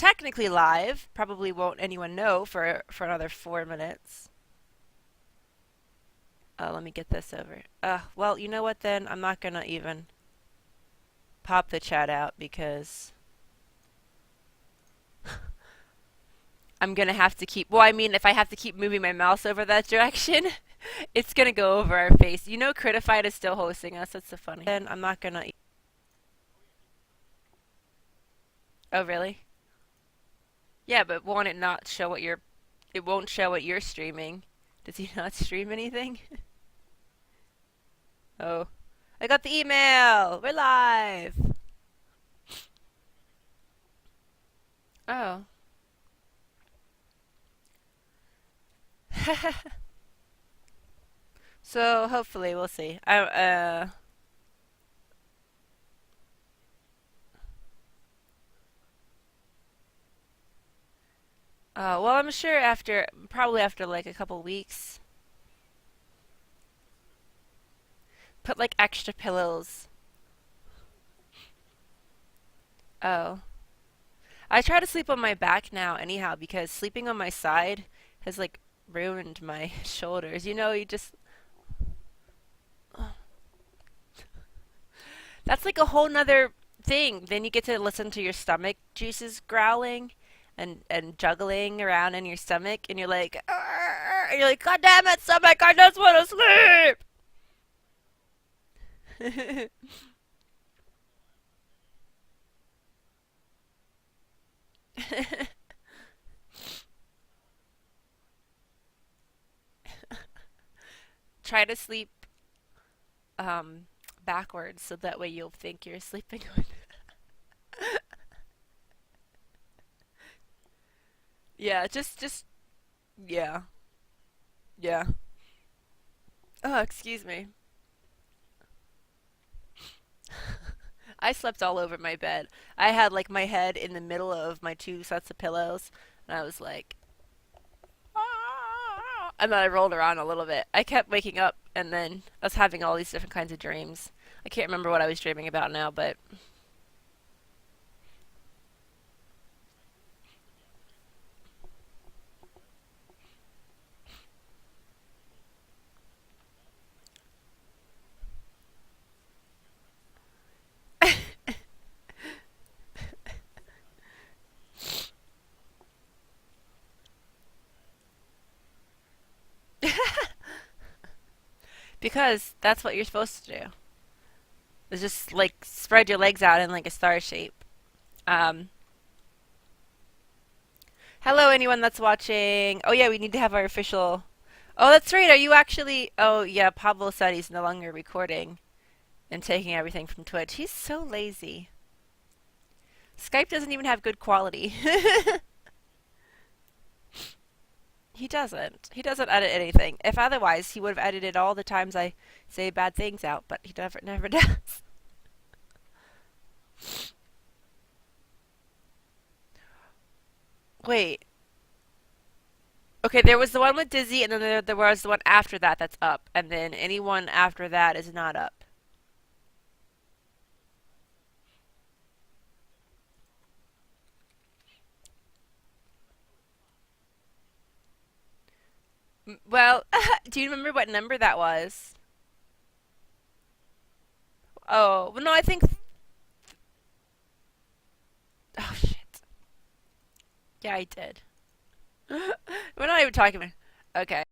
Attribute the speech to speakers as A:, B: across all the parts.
A: technically live. Probably won't anyone know for another 4 minutes. Let me get this over. Well, you know what then? I'm not gonna even pop the chat out because I'm gonna have to keep. Well, I mean, if I have to keep moving my mouse over that direction, it's gonna go over our face. You know, Critified is still hosting us. That's so funny. Then I'm not gonna. Oh, really? Yeah, but won't it not show what you're? It won't show what you're streaming. Does he not stream anything? Oh, I got the email. We're live. Oh. So hopefully we'll see. Well, I'm sure probably after like a couple weeks, put like extra pillows. Oh. I try to sleep on my back now anyhow because sleeping on my side has like ruined my shoulders. You know, you just that's like a whole nother thing. Then you get to listen to your stomach juices growling and juggling around in your stomach and you're like "Arr!" And you're like, God damn it, stomach, I just want to sleep. Try to sleep um backwards so that way you'll think you're sleeping on. Yeah, just yeah. Yeah. Oh, excuse me. I slept all over my bed. I had like my head in the middle of my two sets of pillows, and I was like, "Ah!" And then I rolled around a little bit. I kept waking up, and then I was having all these different kinds of dreams. I can't remember what I was dreaming about now, but because that's what you're supposed to do. Is just like spread your legs out in like a star shape. Um, Hello, anyone that's watching. Oh yeah, we need to have our official. Oh, that's right. Are you actually? Oh yeah, Pablo said he's no longer recording and taking everything from Twitch. He's so lazy. Skype doesn't even have good quality. He doesn't. He doesn't edit anything. If otherwise, he would have edited all the times I say bad things out, but he never does. Wait. Okay, there was the one with Dizzy, and then there was the one after that that's up, and then anyone after that is not up. Well, do you remember what number that was? Oh, well, no, I think. Oh shit. Yeah, I did. We're not even talking. Okay,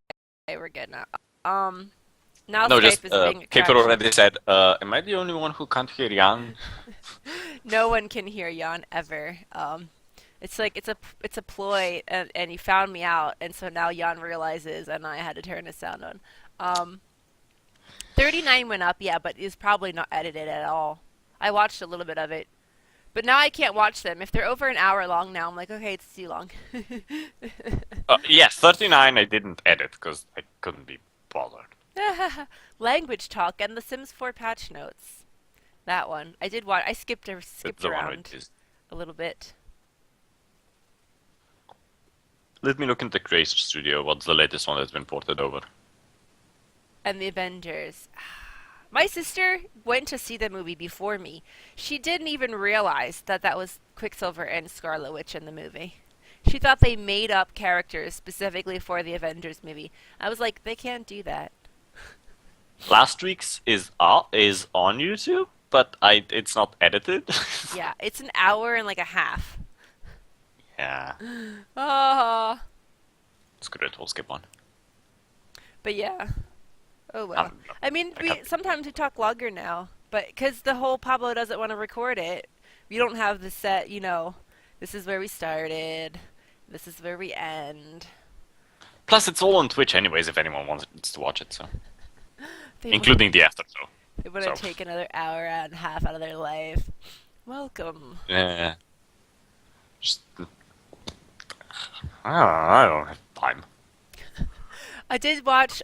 A: we're good now. Um, now
B: No,
A: Skype
B: just
A: is being
B: people
A: attraction.
B: already said, am I the only one who can't hear Jan?
A: No one can hear Jan ever. It's like it's a ploy, and he found me out, and so now Jan realizes, and I had to turn his sound on. Um, 39 went up, yeah, but it's probably not edited at all. I watched a little bit of it, but now I can't watch them. If they're over an hour long now, I'm like, okay, it's too long.
B: Yes, 39 I didn't edit because I couldn't be bothered.
A: Language talk and the Sims 4 patch notes. That one I did watch. I
B: It's
A: skipped
B: the one with
A: around
B: this.
A: a little bit.
B: Let me look into Creator Studio, what's the latest one that's been ported over.
A: And the Avengers. My sister went to see the movie before me. She didn't even realize that that was Quicksilver and Scarlet Witch in the movie. She thought they made up characters specifically for the Avengers movie. I was like, they can't do that.
B: Last week's is on YouTube, but it's not edited.
A: Yeah, it's an hour and like a half.
B: Yeah,
A: Ah,
B: screw it. We'll skip one.
A: but yeah. Oh well.
B: No,
A: I mean,
B: I
A: we
B: can't.
A: sometimes we talk longer now, but because the whole Pablo doesn't want to record it, we don't have the set. This is where we started. This is where we end.
B: Plus, it's all on Twitch anyways. If anyone wants to watch it, so
A: They
B: including the after show.
A: They want
B: So
A: to take another hour and a half out of their life. Welcome.
B: yeah, just I don't have time.
A: I did watch.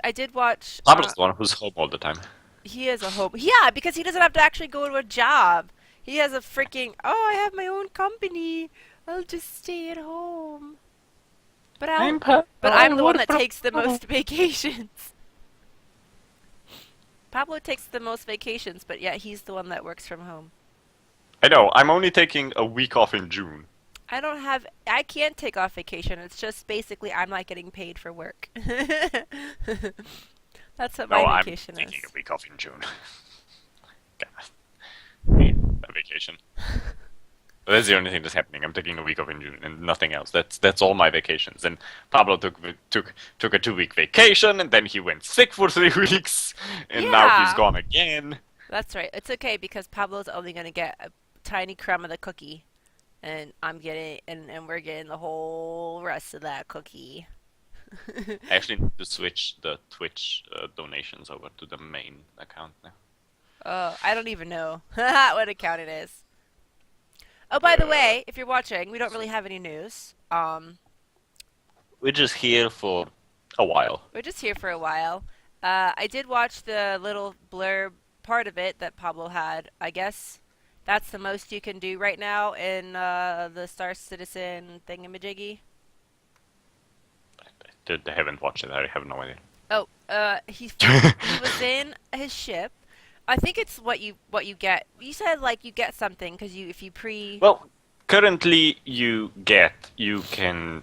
B: Pablo's the one who's home all the time.
A: He has a home. Yeah, because he doesn't have to actually go to a job. He has a freaking. Oh, I have my own company. I'll just stay at home. But I'm the one that takes the most vacations. Pablo takes the most vacations, but yet he's the one that works from home.
B: I know. I'm only taking a week off in June.
A: I can't take off vacation. It's just basically I'm not getting paid for work. That's what
B: No,
A: my
B: I'm
A: vacation is.
B: taking a week off in June. God, need a vacation. But that's the only thing that's happening. I'm taking a week off in June and nothing else. That's all my vacations. And Pablo took a 2 week vacation, and then he went sick for 3 weeks, and now he's
A: Yeah.
B: gone again.
A: That's right. It's okay because Pablo's only going to get a tiny crumb of the cookie, and I'm getting and we're getting the whole rest of that cookie.
B: I actually need to switch the Twitch donations over to the main account now.
A: Oh, I don't even know what account it is. Oh, by the way, if you're watching, we don't really have any news.
B: We're just here for a while.
A: We're just here for a while. I did watch the little blurb part of it that Pablo had. I guess that's the most you can do right now in the Star Citizen thingamajiggy.
B: I haven't watched it. I have no idea.
A: Oh, he was in his ship. I think it's what you get. You said like you get something because if you pre.
B: Well, currently you get the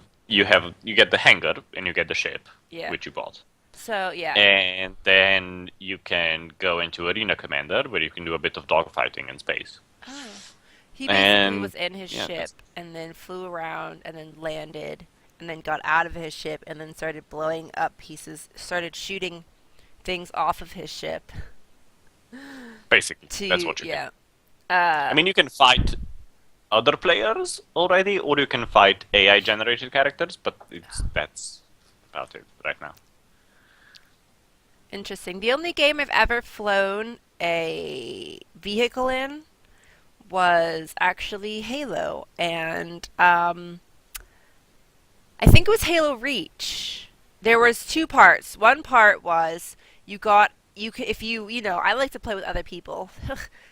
B: hangar and you get the ship,
A: Yeah.
B: which you bought.
A: So yeah.
B: And then you can go into Arena Commander, where you can do a bit of dogfighting in space.
A: Oh. He basically
B: And
A: was in his
B: yeah,
A: ship and then flew around and then landed and then got out of his ship and then started blowing up pieces, started shooting things off of his ship.
B: Basically, that's what you
A: yeah.
B: can. I mean, you can fight other players already, or you can fight AI-generated characters, but that's about it right now.
A: Interesting. The only game I've ever flown a vehicle in was actually Halo, and I think it was Halo Reach. There was two parts. One part was I like to play with other people.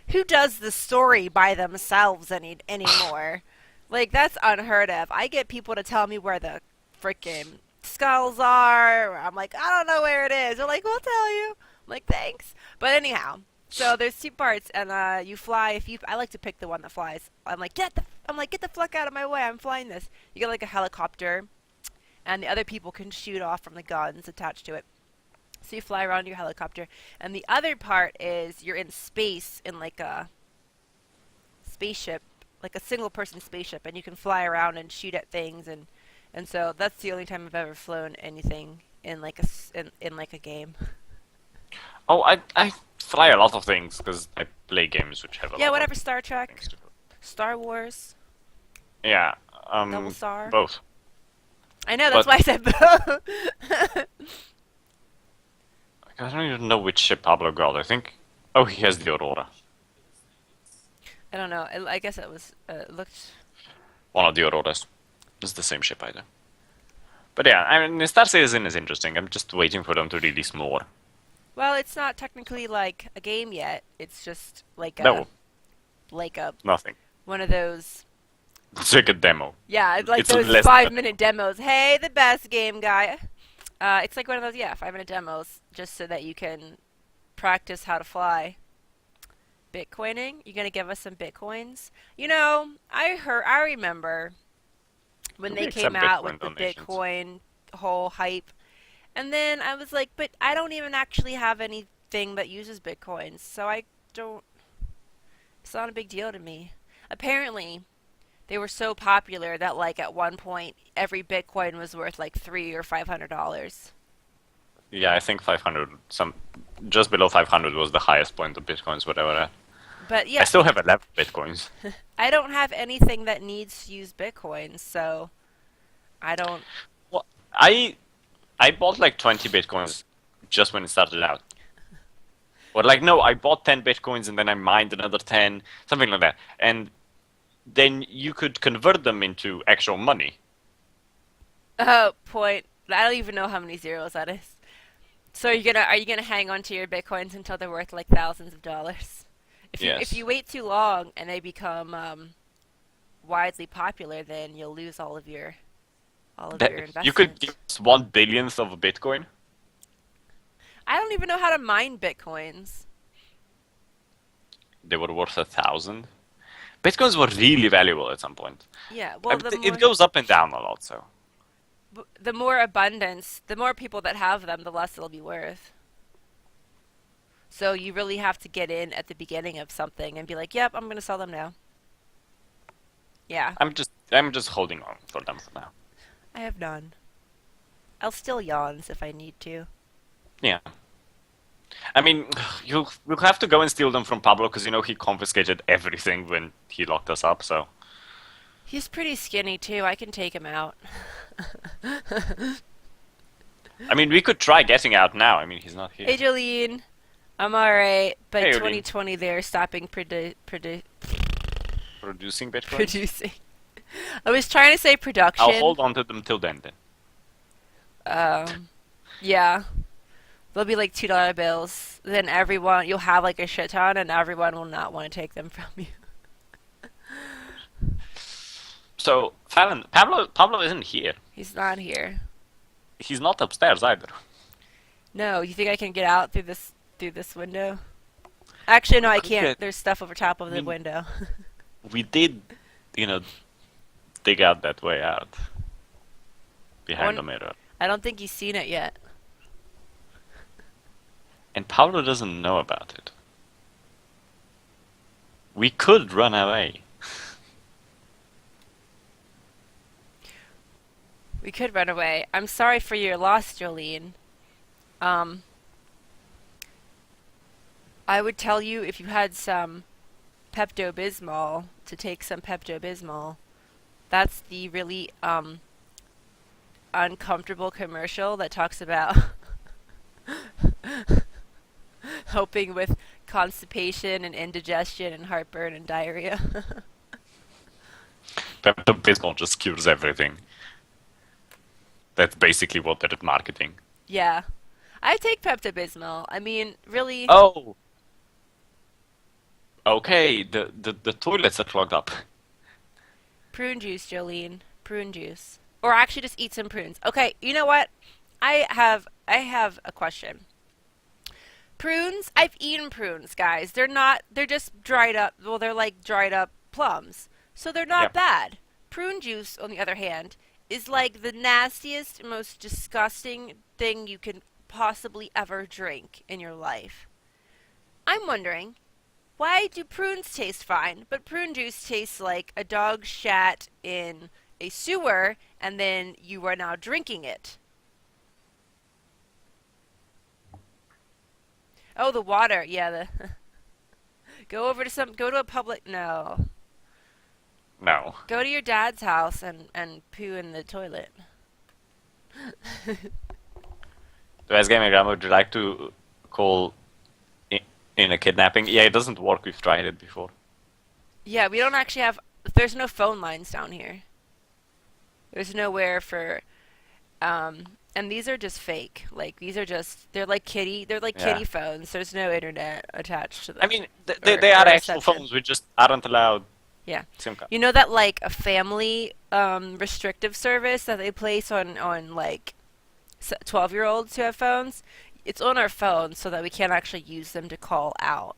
A: Who does the story by themselves anymore? Like that's unheard of. I get people to tell me where the freaking skulls are. I'm like, I don't know where it is. They're like, we'll tell you. I'm like, thanks. But anyhow, so there's two parts, and you fly. I like to pick the one that flies. I'm like, get the fuck out of my way. I'm flying this. You get like a helicopter, and the other people can shoot off from the guns attached to it. So you fly around your helicopter, and the other part is you're in space in like a spaceship, like a single-person spaceship, and you can fly around and shoot at things, and so that's the only time I've ever flown anything in like in like a game.
B: Oh, I fly a lot of things because I play games which have a
A: Yeah,
B: lot
A: whatever.
B: of
A: Star Trek,
B: things to do.
A: Star Wars,
B: Yeah,
A: Double Star.
B: both.
A: I know that's
B: But-
A: why I said both.
B: I don't even know which ship Pablo got. I think. Oh, he has the Aurora.
A: I don't know. I guess it was looked.
B: One of the Auroras. It's the same ship either. But yeah, I mean, Star Citizen is interesting. I'm just waiting for them to release more.
A: Well, it's not technically like a game yet. It's just like
B: No, nothing.
A: one of those.
B: It's like a demo.
A: Yeah, it's like
B: It's
A: those
B: less
A: 5-minute demos. Hey, the best game guy. It's like one of those 5-minute demos, just so that you can practice how to fly. Bitcoining? You gonna give us some bitcoins? You know, I remember when
B: We
A: they came
B: accept
A: out
B: Bitcoin
A: with the
B: donations.
A: Bitcoin whole hype, and then I was like, but I don't even actually have anything that uses bitcoins, so I don't. It's not a big deal to me. Apparently, they were so popular that like at one point every bitcoin was worth like $300 or $500.
B: Yeah, I think 500, just below 500 was the highest point of bitcoins, whatever.
A: But
B: I
A: yeah,
B: still have 11 bitcoins.
A: I don't have anything that needs to use bitcoins, so I don't.
B: Well, I bought like 20 bitcoins just when it started out. Or like no, I bought 10 bitcoins and then I mined another 10, something like that. And then you could convert them into actual money.
A: Oh, point. I don't even know how many zeros that is. So are you gonna hang on to your bitcoins until they're worth like thousands of dollars? If you
B: Yes.
A: wait too long and they become widely popular, then you'll lose all of your
B: You could give
A: investments.
B: us 1 billionth of a bitcoin.
A: I don't even know how to mine bitcoins.
B: They were worth 1,000. Bitcoins were really valuable at some point.
A: Yeah,
B: I
A: well,
B: mean, it goes up and down a lot, so.
A: the more abundance, the more people that have them, the less it'll be worth. So you really have to get in at the beginning of something and be like, "Yep, I'm gonna sell them now." Yeah,
B: I'm just holding on for them for now.
A: I have none. I'll steal yawns if I need to.
B: Yeah. I mean, you'll have to go and steal them from Pablo because he confiscated everything when he locked us up. So
A: He's pretty skinny too. I can take him out.
B: I mean, we could try getting out now. I mean, he's not here.
A: Hey, Jolene. I'm alright, but
B: Hey, Odin.
A: 2020 they're stopping
B: Producing bitcoins.
A: producing. I was trying to say
B: I'll
A: production.
B: hold on to them till then.
A: Yeah. They'll be like $2 bills. Then you'll have like a shit ton, and everyone will not want to take them from you.
B: So Fallon, Pablo isn't here.
A: He's not here.
B: He's not upstairs either.
A: No, you think I can get out through this window? Actually, no, I
B: Could
A: can't.
B: get.
A: There's stuff over top
B: I
A: of the
B: mean,
A: window.
B: we did, you know, dig out that way out behind
A: One,
B: the mirror,
A: I don't think he's seen it yet.
B: and Pablo doesn't know about it. We could run away.
A: We could run away. I'm sorry for your loss, Jolene. Um, I would tell you if you had some Pepto-Bismol to take some Pepto-Bismol. That's the really uncomfortable commercial that talks about helping with constipation and indigestion and heartburn and diarrhea.
B: Pepto-Bismol just cures everything. That's basically what they're marketing.
A: Yeah. I take Pepto-Bismol. I mean, really,
B: Oh, okay. The toilets are clogged up.
A: prune juice, Jolene. Prune juice. Or actually just eat some prunes. Okay, you know what? I have a question. Prunes, I've eaten prunes, guys. They're just dried up. Well, they're like dried up plums. So they're
B: Yeah.
A: not bad. Prune juice, on the other hand, is like the nastiest, most disgusting thing you can possibly ever drink in your life. I'm wondering, why do prunes taste fine, but prune juice tastes like a dog shat in a sewer and then you are now drinking it? Oh, the water. Yeah, the go to a public no.
B: No.
A: Go to your dad's house and poo in the toilet.
B: So as Gaming Ramble, would you like to call in a kidnapping? Yeah, it doesn't work. We've tried it before.
A: Yeah, we don't actually have. There's no phone lines down here. There's nowhere for. And these are just fake. Like these are just. They're like kitty. They're like
B: Yeah.
A: kitty phones. There's no internet attached to
B: I
A: them.
B: mean,
A: Or,
B: they
A: or
B: are actual
A: reception.
B: phones. We just aren't allowed
A: Yeah.
B: SIM card.
A: You know that like a family restrictive service that they place on like 12-year-olds who have phones? it's on our phone so that we can't actually use them to call out.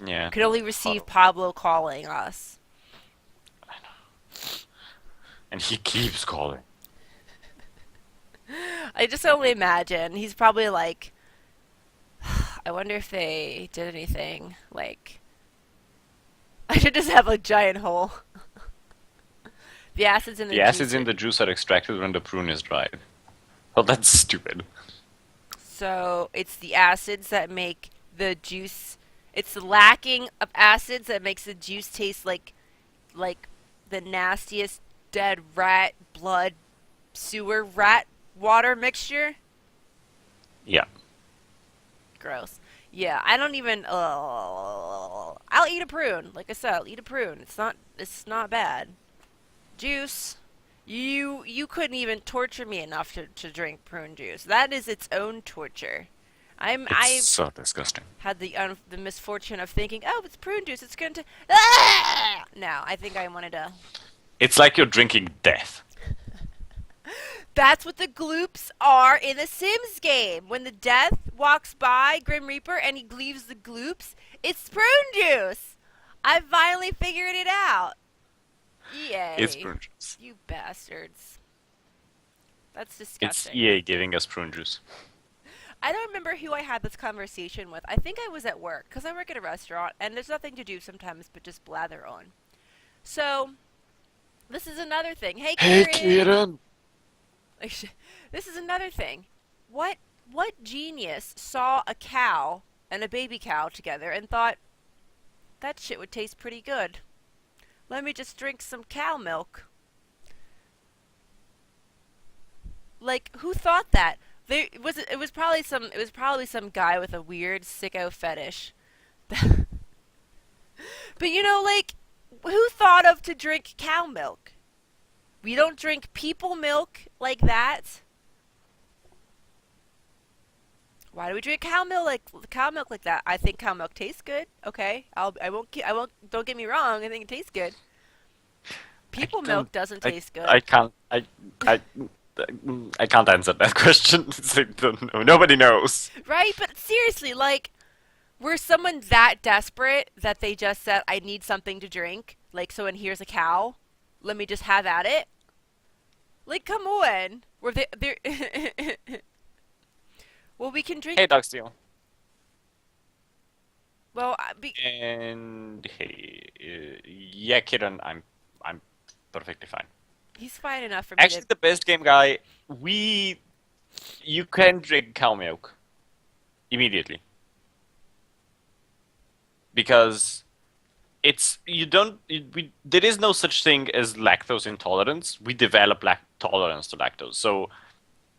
B: Yeah.
A: We could only receive Pablo calling us.
B: And he keeps calling.
A: I just only imagine he's probably like, I wonder if they did anything. Like, I should just have a giant hole. The acids in the
B: The
A: juice.
B: acids in the juice are extracted when the prune is dried. Well, that's stupid.
A: So it's the acids that make the juice. It's the lacking of acids that makes the juice taste like the nastiest dead rat blood sewer rat water mixture.
B: Yeah.
A: Gross. Yeah, I don't even. I'll eat a prune. Like I said, I'll eat a prune. It's not bad. Juice. You couldn't even torture me enough to drink prune juice. That is its own torture. I've
B: It's so disgusting.
A: had the misfortune of thinking, oh, it's prune juice. It's going to. Ah! No, I think I wanted to.
B: It's like you're drinking death.
A: That's what the gloops are in a Sims game. When the death walks by, Grim Reaper, and he leaves the gloops, it's prune juice. I finally figured it out. Yay.
B: It's prune juice.
A: You bastards. That's
B: It's
A: disgusting.
B: EA giving us prune juice.
A: I don't remember who I had this conversation with. I think I was at work, because I work at a restaurant, and there's nothing to do sometimes but just blather on. So, this is another thing. Hey, Kieran! This is another thing. What genius saw a cow and a baby cow together and thought, that shit would taste pretty good. Let me just drink some cow milk. Like, who thought that? It was probably some guy with a weird sicko fetish. But like, who thought of to drink cow milk? We don't drink people milk like that. Why do we drink cow milk like that? I think cow milk tastes good. Okay, I won't. Don't get me wrong. I think it tastes good. People milk doesn't taste good.
B: I can't. I can't answer that question. It's like, don't know. Nobody knows.
A: Right, but seriously, like, were someone that desperate that they just said, "I need something to drink"? Like, so and here's a cow. Let me just have at it. Like, come on. Were they? Well, we can drink.
B: Hey, Dog Steel.
A: Well,
B: And hey, yeah, Kieran, I'm perfectly fine.
A: he's fine enough for me
B: Actually, the best game guy, you can drink cow milk immediately because there is no such thing as lactose intolerance. We develop tolerance to lactose, so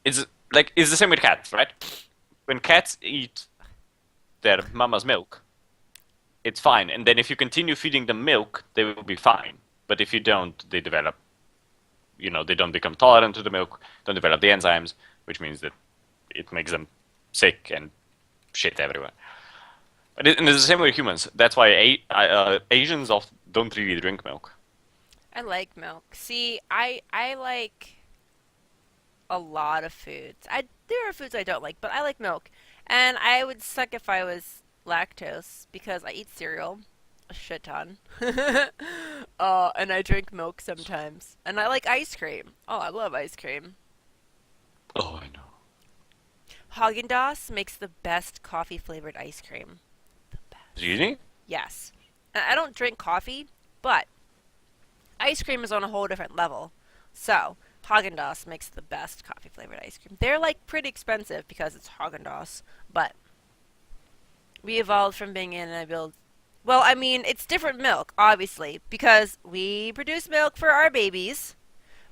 B: it's the same with cats, right? When cats eat their mama's milk, it's fine, and then if you continue feeding them milk, they will be fine. But if you don't, they develop. They don't become tolerant to the milk, don't develop the enzymes, which means that it makes them sick and shit everywhere. And it's the same with humans. That's why Asians often don't really drink milk.
A: I like milk. See, I like a lot of foods. There are foods I don't like, but I like milk. And I would suck if I was lactose because I eat cereal a shit ton. And I drink milk sometimes. And I like ice cream. Oh, I love ice cream.
B: Oh, I know.
A: Haagen-Dazs makes the best coffee flavored ice cream. The best.
B: Really?
A: Yes. And I don't drink coffee, but ice cream is on a whole different level. So, Haagen-Dazs makes the best coffee flavored ice cream. They're like pretty expensive because it's Haagen-Dazs, but we evolved from being in a build. Well, I mean, it's different milk, obviously, because we produce milk for our babies,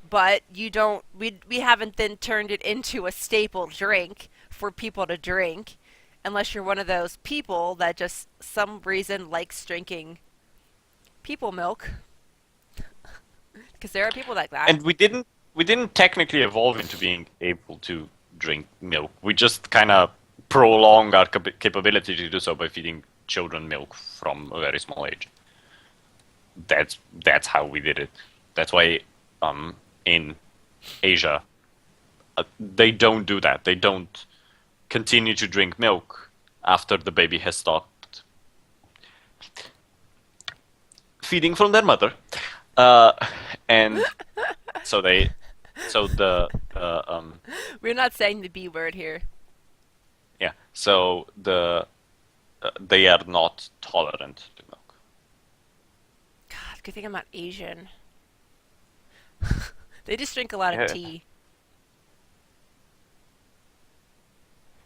A: but we haven't then turned it into a staple drink for people to drink, unless you're one of those people that just some reason likes drinking people milk. Because there are people like that.
B: And we didn't technically evolve into being able to drink milk. We just kind of prolong our capability to do so by feeding children milk from a very small age. That's how we did it. That's why in Asia they don't do that. They don't continue to drink milk after the baby has stopped feeding from their mother. Uh, and so they, so
A: We're not saying the B word here.
B: yeah, so they are not tolerant to milk.
A: God, good thing I'm not Asian. They just drink a lot of
B: Yeah.
A: tea.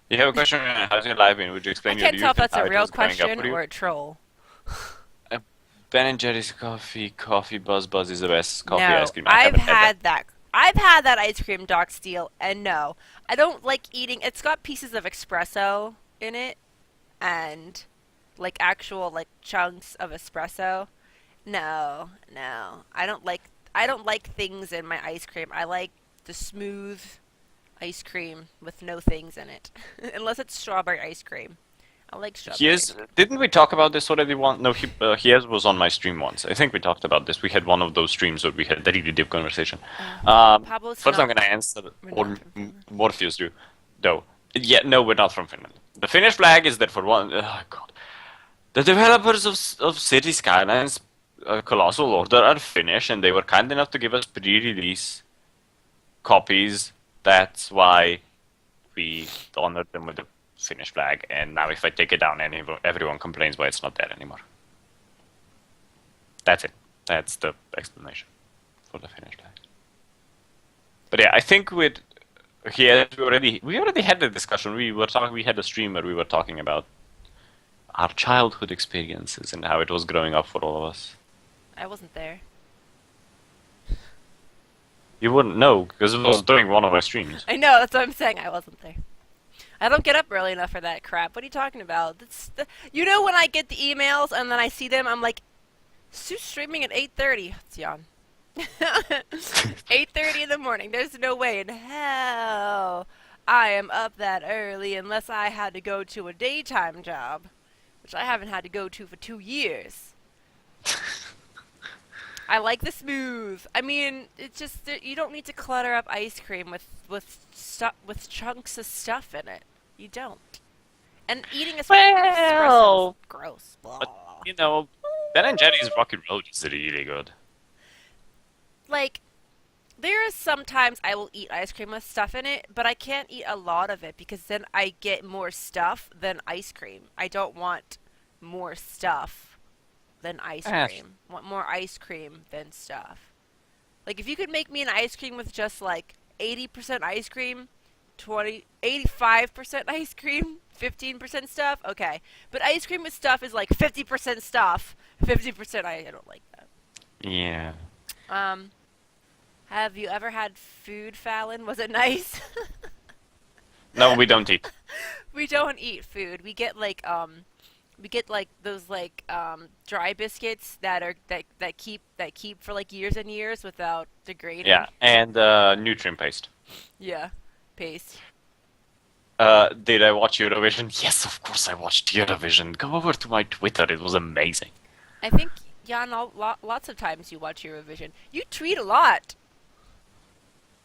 B: You have a question? How's your life been? Would you
A: I
B: explain your
A: can't tell if
B: youth and
A: that's
B: how
A: a
B: it
A: real
B: was growing up
A: question
B: for you?
A: or a troll.
B: Ben and Jerry's coffee buzz is the best coffee ice
A: No,
B: cream. I haven't had that.
A: I've had that ice cream, Doc Steele, and no, I don't like eating. It's got pieces of espresso in it, and like actual like chunks of espresso. No, no, I don't like. I don't like things in my ice cream. I like the smooth ice cream with no things in it, unless it's strawberry ice cream. I like
B: He
A: strawberry ice
B: is.
A: cream.
B: Didn't we talk about this already? One? No, he has was on my stream once. I think we talked about this. We had one of those streams where we had a really deep conversation.
A: Pablo's
B: First, I'm
A: not.
B: gonna answer
A: We're
B: or
A: not from Finland.
B: Morpheus do, though. Yeah, no, we're not from Finland. The Finnish flag is that for one. Oh God, the developers of City Skylines, Colossal Order are Finnish, and they were kind enough to give us pre-release copies. That's why we honored them with the Finnish flag, and now if I take it down, everyone complains why it's not there anymore. That's it. That's the explanation for the Finnish flag. But yeah, I think with here we already had the discussion. We had a stream where we were talking about our childhood experiences and how it was growing up for all of us.
A: I wasn't there.
B: You wouldn't know because it was during one of our streams.
A: I know, that's what I'm saying. I wasn't there. I don't get up early enough for that crap. What are you talking about? You know when I get the emails and then I see them, I'm like, Sue's streaming at 8:30. It's yawn. 8:30 in the morning. There's no way in hell I am up that early unless I had to go to a daytime job, which I haven't had to go to for 2 years. I like the smooth. I mean, it's just you don't need to clutter up ice cream with chunks of stuff in it. You don't. And eating espresso
B: Well,
A: is gross. Blah.
B: but you know, Ben and Jerry's Rocky Road is really good.
A: Like, there is sometimes I will eat ice cream with stuff in it, but I can't eat a lot of it because then I get more stuff than ice cream. I don't want more stuff than ice
B: Eh.
A: cream. I want more ice cream than stuff. Like, if you could make me an ice cream with just like 80% ice cream, 85% ice cream, 15% stuff, okay. But ice cream with stuff is like 50% stuff, 50% I don't like that.
B: Yeah.
A: Have you ever had food, Fallon? Was it nice?
B: No, we don't eat.
A: We don't eat food. We get like those like dry biscuits that keep for like years and years without degrading.
B: Yeah, and nutrient paste.
A: Yeah. Paste.
B: Did I watch Eurovision? Yes, of course I watched Eurovision. Go over to my Twitter. It was amazing.
A: I think Jan, lots of times you watch Eurovision. You tweet a lot.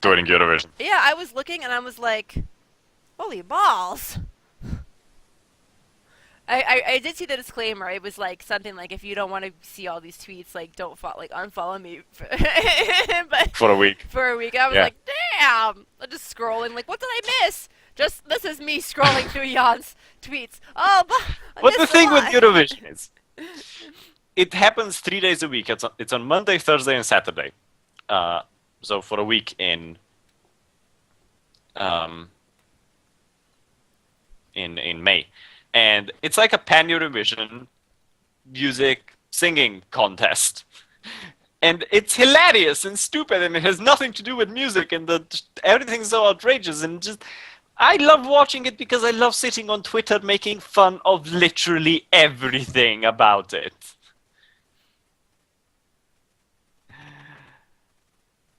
B: During Eurovision.
A: Yeah, I was looking and I was like, holy balls. I did see the disclaimer. It was like something like, if you don't want to see all these tweets, like don't unfollow me. But
B: For a week.
A: for a week, I was
B: Yeah.
A: like, damn. I'm just scrolling. Like, what did I miss? This is me scrolling through Jan's tweets. Oh, I
B: But the
A: missed a
B: thing with
A: lot.
B: Eurovision is, it happens 3 days a week. It's on Monday, Thursday, and Saturday. So for a week in May, and it's like a pan Eurovision music singing contest, and it's hilarious and stupid, and it has nothing to do with music, and everything's so outrageous, and just I love watching it because I love sitting on Twitter making fun of literally everything about it.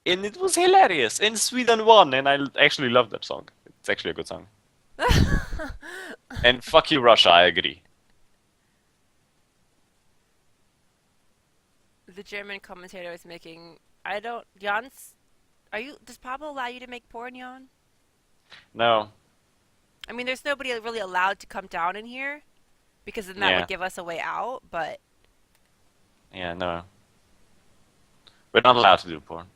B: And it was hilarious. And Sweden won, and I actually love that song. It's actually a good song. And fuck you, Russia, I agree.
A: The German commentator was making. I don't. Jan's. Does Pablo allow you to make porn, Jan?
B: No.
A: I mean, there's nobody really allowed to come down in here because then that would
B: Yeah,
A: give us a way out. But
B: yeah, no, we're not allowed to do porn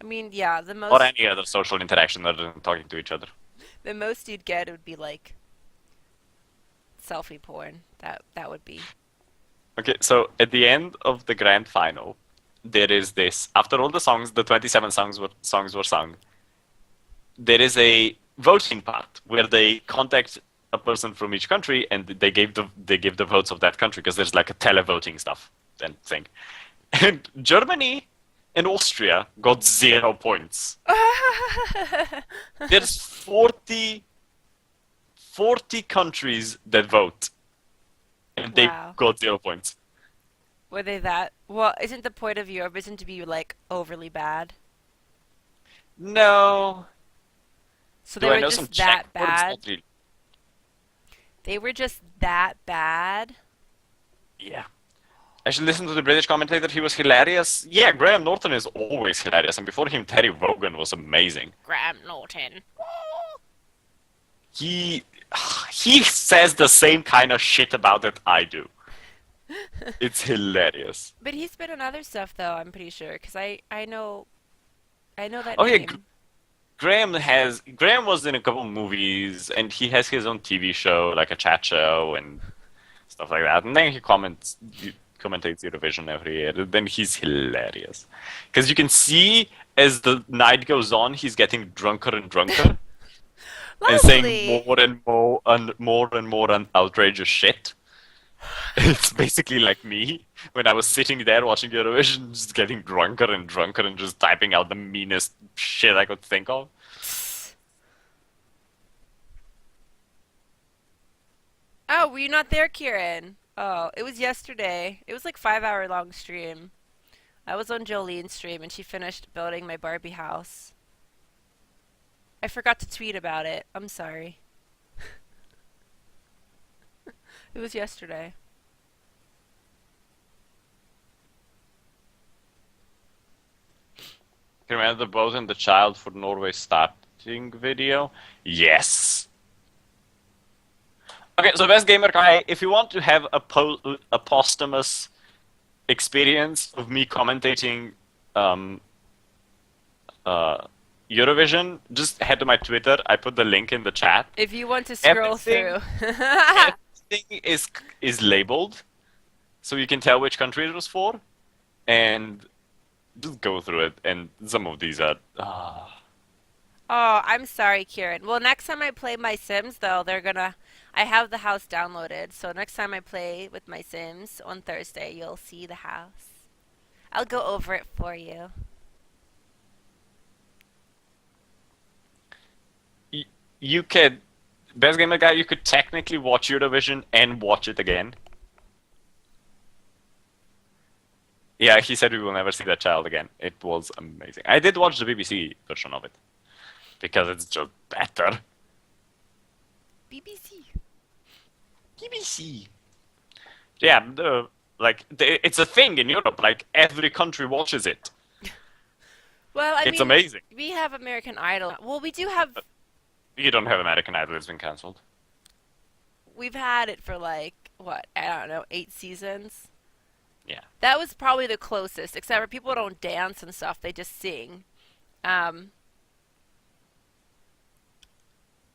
A: I mean, yeah,
B: or any other social interaction other than talking to each other.
A: the most you'd get would be like selfie porn. That would be.
B: Okay, so at the end of the grand final, there is this. After all the songs, the 27 songs were sung. There is a voting part where they contact a person from each country and they give the votes of that country because there's like a televoting stuff and thing. And Germany and Austria got 0 points. There's 40 countries that vote, and they
A: Wow.
B: got 0 points.
A: Were they that? Well, isn't the point of Eurovision to be like overly bad?
B: No.
A: So they
B: Do I
A: were
B: know some
A: just that
B: Czech words?
A: bad.
B: Not really.
A: They were just that bad.
B: Yeah. I should listen to the British commentator. He was hilarious. Yeah, Graham Norton is always hilarious, and before him, Terry Wogan was amazing.
A: Graham Norton.
B: He he says the same kind of shit about it I do. It's hilarious.
A: But he's been in other stuff though. I'm pretty sure because I know that
B: Oh yeah,
A: name.
B: Graham was in a couple movies, and he has his own TV show, like a chat show and stuff like that. And then commentates Eurovision every year. Then he's hilarious because you can see as the night goes on, he's getting drunker and drunker and saying
A: Lovely.
B: more and more outrageous shit. It's basically like me when I was sitting there watching Eurovision, just getting drunker and drunker and just typing out the meanest shit I could think of.
A: Oh, were you not there, Kieran? Oh, it was yesterday. It was like 5 hour long stream. I was on Jolene's stream and she finished building my Barbie house. I forgot to tweet about it. I'm sorry. It was yesterday.
B: Can you remember the boat and the child for Norway starting video? Yes. Okay, so best gamer guy, if you want to have a posthumous experience of me commentating um, Eurovision, just head to my Twitter. I put the link in the chat.
A: If you want to scroll
B: Everything,
A: through.
B: everything is labeled, so you can tell which country it was for, and just go through it. And some of these are.
A: Oh, I'm sorry, Kieran. Well, next time I play my Sims, though, they're gonna. I have the house downloaded, so next time I play with my Sims on Thursday, you'll see the house. I'll go over it for you.
B: You could, best gamer guy, you could technically watch Eurovision and watch it again. Yeah, he said we will never see that child again. It was amazing. I did watch the BBC version of it because it's just better.
A: BBC.
B: BBC. Yeah, it's a thing in Europe. Like every country watches it.
A: Well, I
B: It's
A: mean,
B: amazing.
A: we have American Idol. Well, we do have.
B: You don't have American Idol; it's been cancelled.
A: We've had it for like what? I don't know, 8 seasons.
B: Yeah.
A: That was probably the closest, except for people don't dance and stuff; they just sing. Um,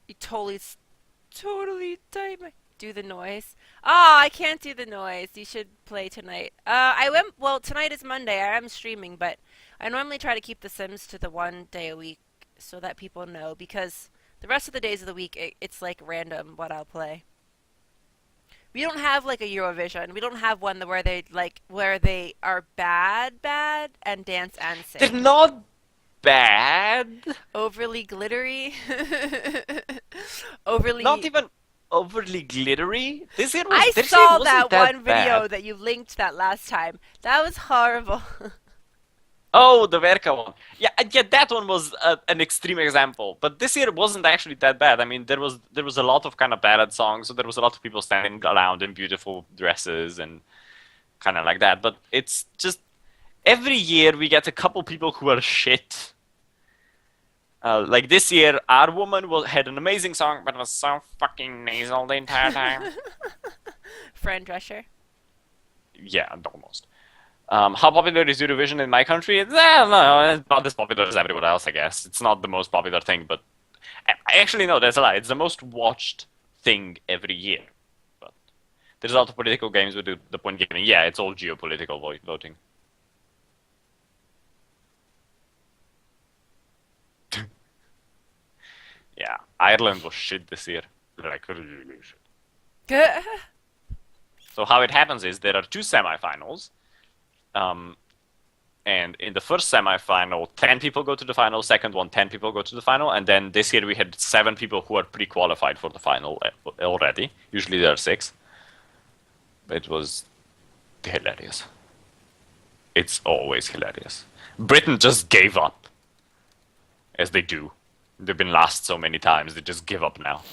A: you totally do the noise. Oh, I can't do the noise. You should play tonight. I went. Well, tonight is Monday. I am streaming, but I normally try to keep the Sims to the 1 day a week so that people know because the rest of the days of the week it's like random what I'll play. We don't have like a Eurovision. We don't have one where they are bad and dance and
B: They're
A: sing.
B: not bad.
A: Overly glittery.
B: Not
A: Overly.
B: even overly glittery.
A: I
B: This year
A: saw
B: wasn't
A: that
B: that
A: one
B: bad.
A: video that you linked that last time. That was horrible.
B: Oh, the Verka one. Yeah, that one was an extreme example. But this year wasn't actually that bad. I mean, there was a lot of kind of ballad songs, so there was a lot of people standing around in beautiful dresses and kind of like that. But it's just every year we get a couple people who are shit, Like this year, our woman had an amazing song, but was so fucking nasal the entire time.
A: Fran Drescher.
B: Yeah, almost. How popular is Eurovision in my country? No, it's not as popular as everywhere else, I guess. It's not the most popular thing, but actually, no, that's a lie. It's the most watched thing every year. But there's a lot of political games with the point gaming. Yeah, it's all geopolitical voting. Yeah, Ireland was shit this year. Like, really shit. So how it happens is there are two semifinals. Um, and in the first semifinal, 10 people go to the final. Second one, 10 people go to the final. And then this year we had 7 people who are pre-qualified for the final already. Usually there are 6. It was hilarious. It's always hilarious. Britain just gave up, as they do. They've been last so many times, they just give up now.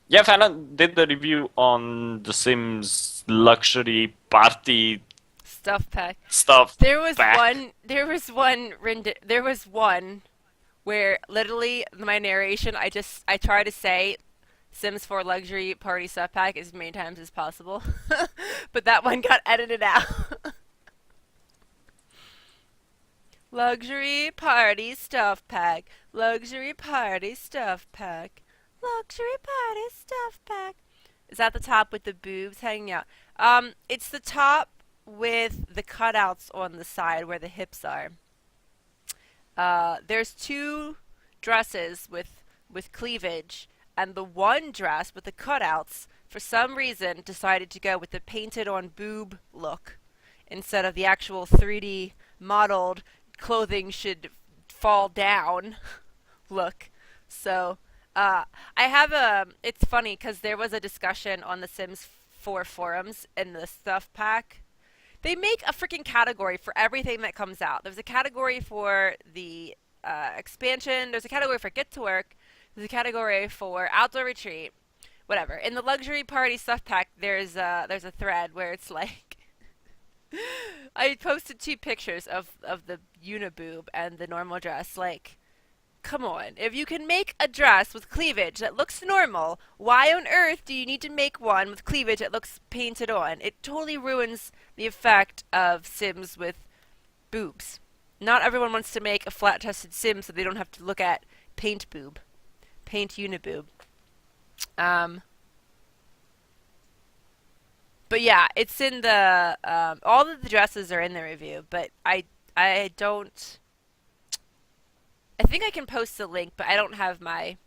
B: Yeah, Fallon did the review on The Sims luxury party
A: Stuff pack.
B: stuff
A: There was
B: back.
A: one. There was one where literally my narration. I try to say Sims 4 luxury party stuff pack as many times as possible, but that one got edited out. Luxury party stuff pack. Luxury party stuff pack. Luxury party stuff pack. Is that the top with the boobs hanging out? It's the top with the cutouts on the side where the hips are. There's 2 dresses with cleavage, and the one dress with the cutouts, for some reason, decided to go with the painted on boob look instead of the actual 3D modeled clothing should fall down look. So, I have it's funny because there was a discussion on the Sims 4 forums in the stuff pack. They make a freaking category for everything that comes out. There's a category for the expansion. There's a category for Get to Work. There's a category for Outdoor Retreat. Whatever. In the luxury party stuff pack, there's a thread where it's like I posted 2 pictures of the Uniboob and the normal dress. Like, come on. If you can make a dress with cleavage that looks normal, why on earth do you need to make one with cleavage that looks painted on? It totally ruins the effect of Sims with boobs. Not everyone wants to make a flat-chested Sim so they don't have to look at paint boob. Paint Uniboob. But yeah, it's in the all of the dresses are in the review, but I don't. I think I can post the link, but I don't have my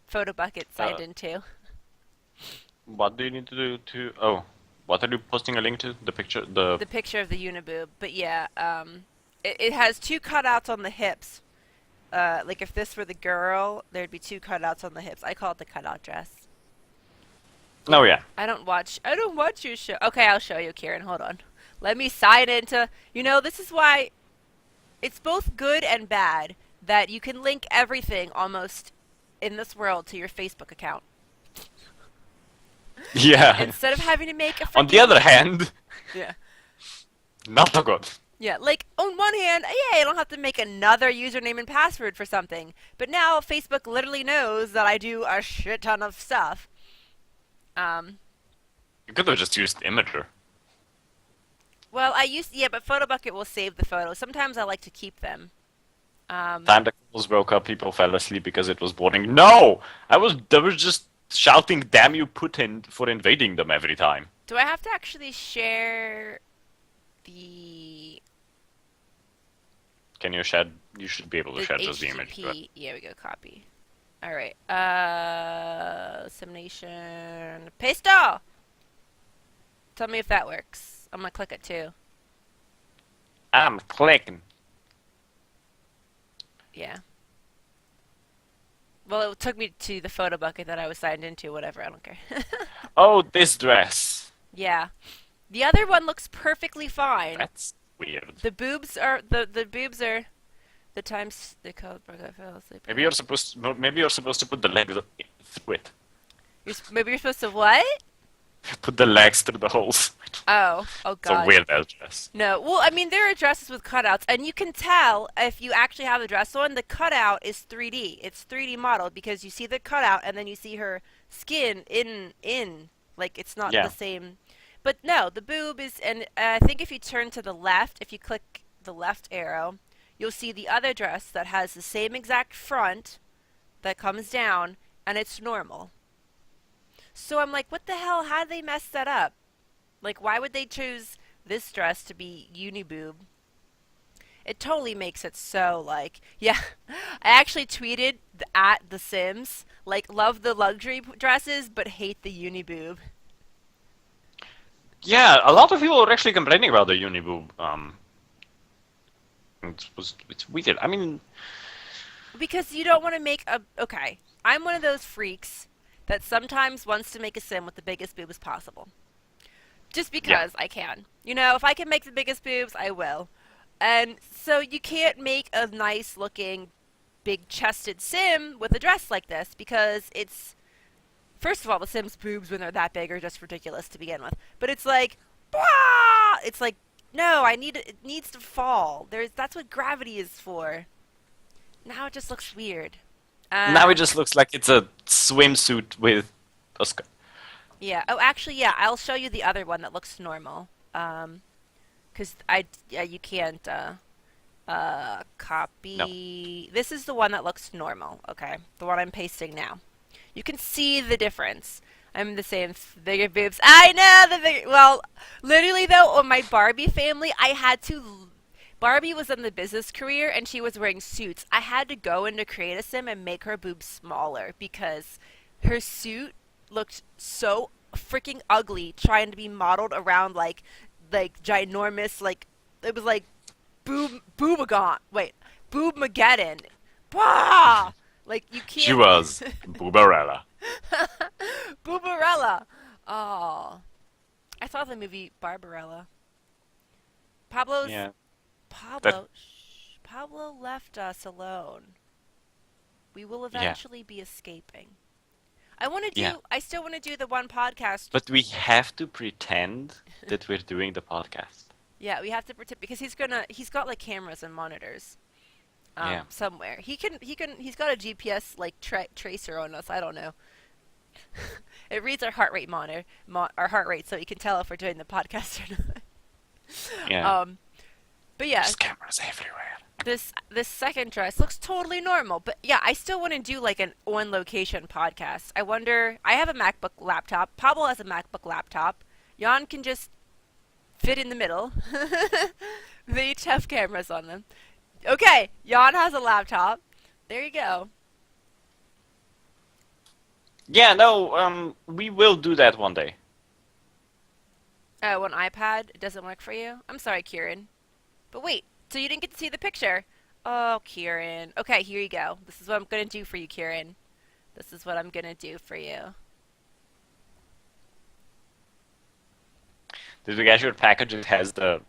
A: photo bucket signed into.
B: What do you need to do to? Oh, what are you posting a link to? The picture,
A: The picture of the Uniboob, but yeah, it has 2 cutouts on the hips. Like if this were the girl, there'd be 2 cutouts on the hips. I call it the cutout dress.
B: Oh yeah.
A: I don't watch your show. Okay, I'll show you, Kieran. Hold on. Let me sign into. This is why it's both good and bad that you can link everything almost in this world to your Facebook account.
B: Yeah.
A: Instead of having to make a
B: On the other hand,
A: Yeah.
B: not so good.
A: Yeah, like on one hand, yeah, I don't have to make another username and password for something. But now Facebook literally knows that I do a shit ton of stuff.
B: You could have just used Imager.
A: Well, but PhotoBucket will save the photos. Sometimes I like to keep them.
B: Time the couples broke up, people fell asleep because it was boring. No! I was just shouting, damn you Putin, for invading them every time.
A: Do I have to actually share the
B: Can you share? You should be able to share just the image. But...
A: HTTP? Yeah, we go copy. All right. SimNation. Paste all. Tell me if that works. I'm gonna click it too.
B: I'm clicking.
A: Yeah. Well, it took me to the photo bucket that I was signed into. Whatever. I don't care.
B: Oh, this dress.
A: Yeah. The other one looks perfectly fine.
B: That's weird.
A: The boobs are the times they called I fell asleep.
B: Maybe you're supposed to put the legs through it.
A: Maybe you're supposed to what?
B: Put the legs through the holes.
A: Oh, oh
B: It's a
A: God.
B: weird ass dress.
A: No, well, I mean, there are dresses with cutouts, and you can tell if you actually have the dress on, the cutout is 3D. It's 3D modeled because you see the cutout, and then you see her skin in. Like, it's not the
B: Yeah.
A: same. But no, the boob is, and I think if you turn to the left, if you click the left arrow, you'll see the other dress that has the same exact front that comes down, and it's normal. So I'm like, what the hell? How did they mess that up? Like, why would they choose this dress to be Uniboob? It totally makes it so, like, yeah. I actually tweeted at The Sims, like, love the luxury dresses, but hate the Uniboob.
B: Yeah, a lot of people are actually complaining about the Uniboob. It's weird. I mean,
A: Because you don't want to make a. Okay, I'm one of those freaks that sometimes wants to make a sim with the biggest boobs possible. Just
B: yeah,
A: because I can. You know, if I can make the biggest boobs, I will. And so you can't make a nice looking big chested sim with a dress like this because it's first of all the Sims boobs when they're that big are just ridiculous to begin with. But it's like it's like no, it needs to fall. There's that's what gravity is for. Now it just looks weird.
B: now it
A: Um
B: just looks like it's a swimsuit with a skirt.
A: yeah. Oh actually yeah, I'll show you the other one that looks normal. Cuz I yeah, you can't
B: No,
A: copy. This is the one that looks normal. Okay, the one I'm pasting now. You can see the difference. I'm the same bigger boobs. I know the bigger. Well, literally though, on my Barbie family, I had to. Barbie was in the business career and she was wearing suits. I had to go into Create a Sim and make her boobs smaller because her suit looked so freaking ugly trying to be modeled around like ginormous like it was like Boobagon. Wait, Boobmageddon. Bah! Like you
B: she
A: can't.
B: was Boobarella.
A: Boobarella. Oh, I saw the movie Barbarella. Pablo's
B: Yeah, that.
A: Pablo. Shh, Pablo left us alone. We will
B: Yeah,
A: eventually be escaping. I want to
B: yeah.
A: do. I still want to do the one podcast.
B: But we have to pretend that we're doing the podcast.
A: Yeah, we have to pretend because he's gonna. He's got like cameras and monitors.
B: Yeah.
A: Somewhere. He's got a GPS like tracer on us. I don't know. It reads our heart rate our heart rate, so you can tell if we're doing the podcast or not.
B: Yeah.
A: But yeah,
B: There's cameras everywhere.
A: this second dress looks totally normal. But yeah, I still want to do like an on location podcast. I wonder. I have a MacBook laptop. Pablo has a MacBook laptop. Jan can just fit in the middle. They each have cameras on them. Okay, Jan has a laptop. There you go.
B: Yeah, no, we will do that one day.
A: Oh, an iPad? It doesn't work for you? I'm sorry, Kieran. But wait, so you didn't get to see the picture? Oh, Kieran. Okay, here you go. This is what I'm gonna do for you, Kieran. This is what I'm gonna do for you.
B: Did we get your package that has the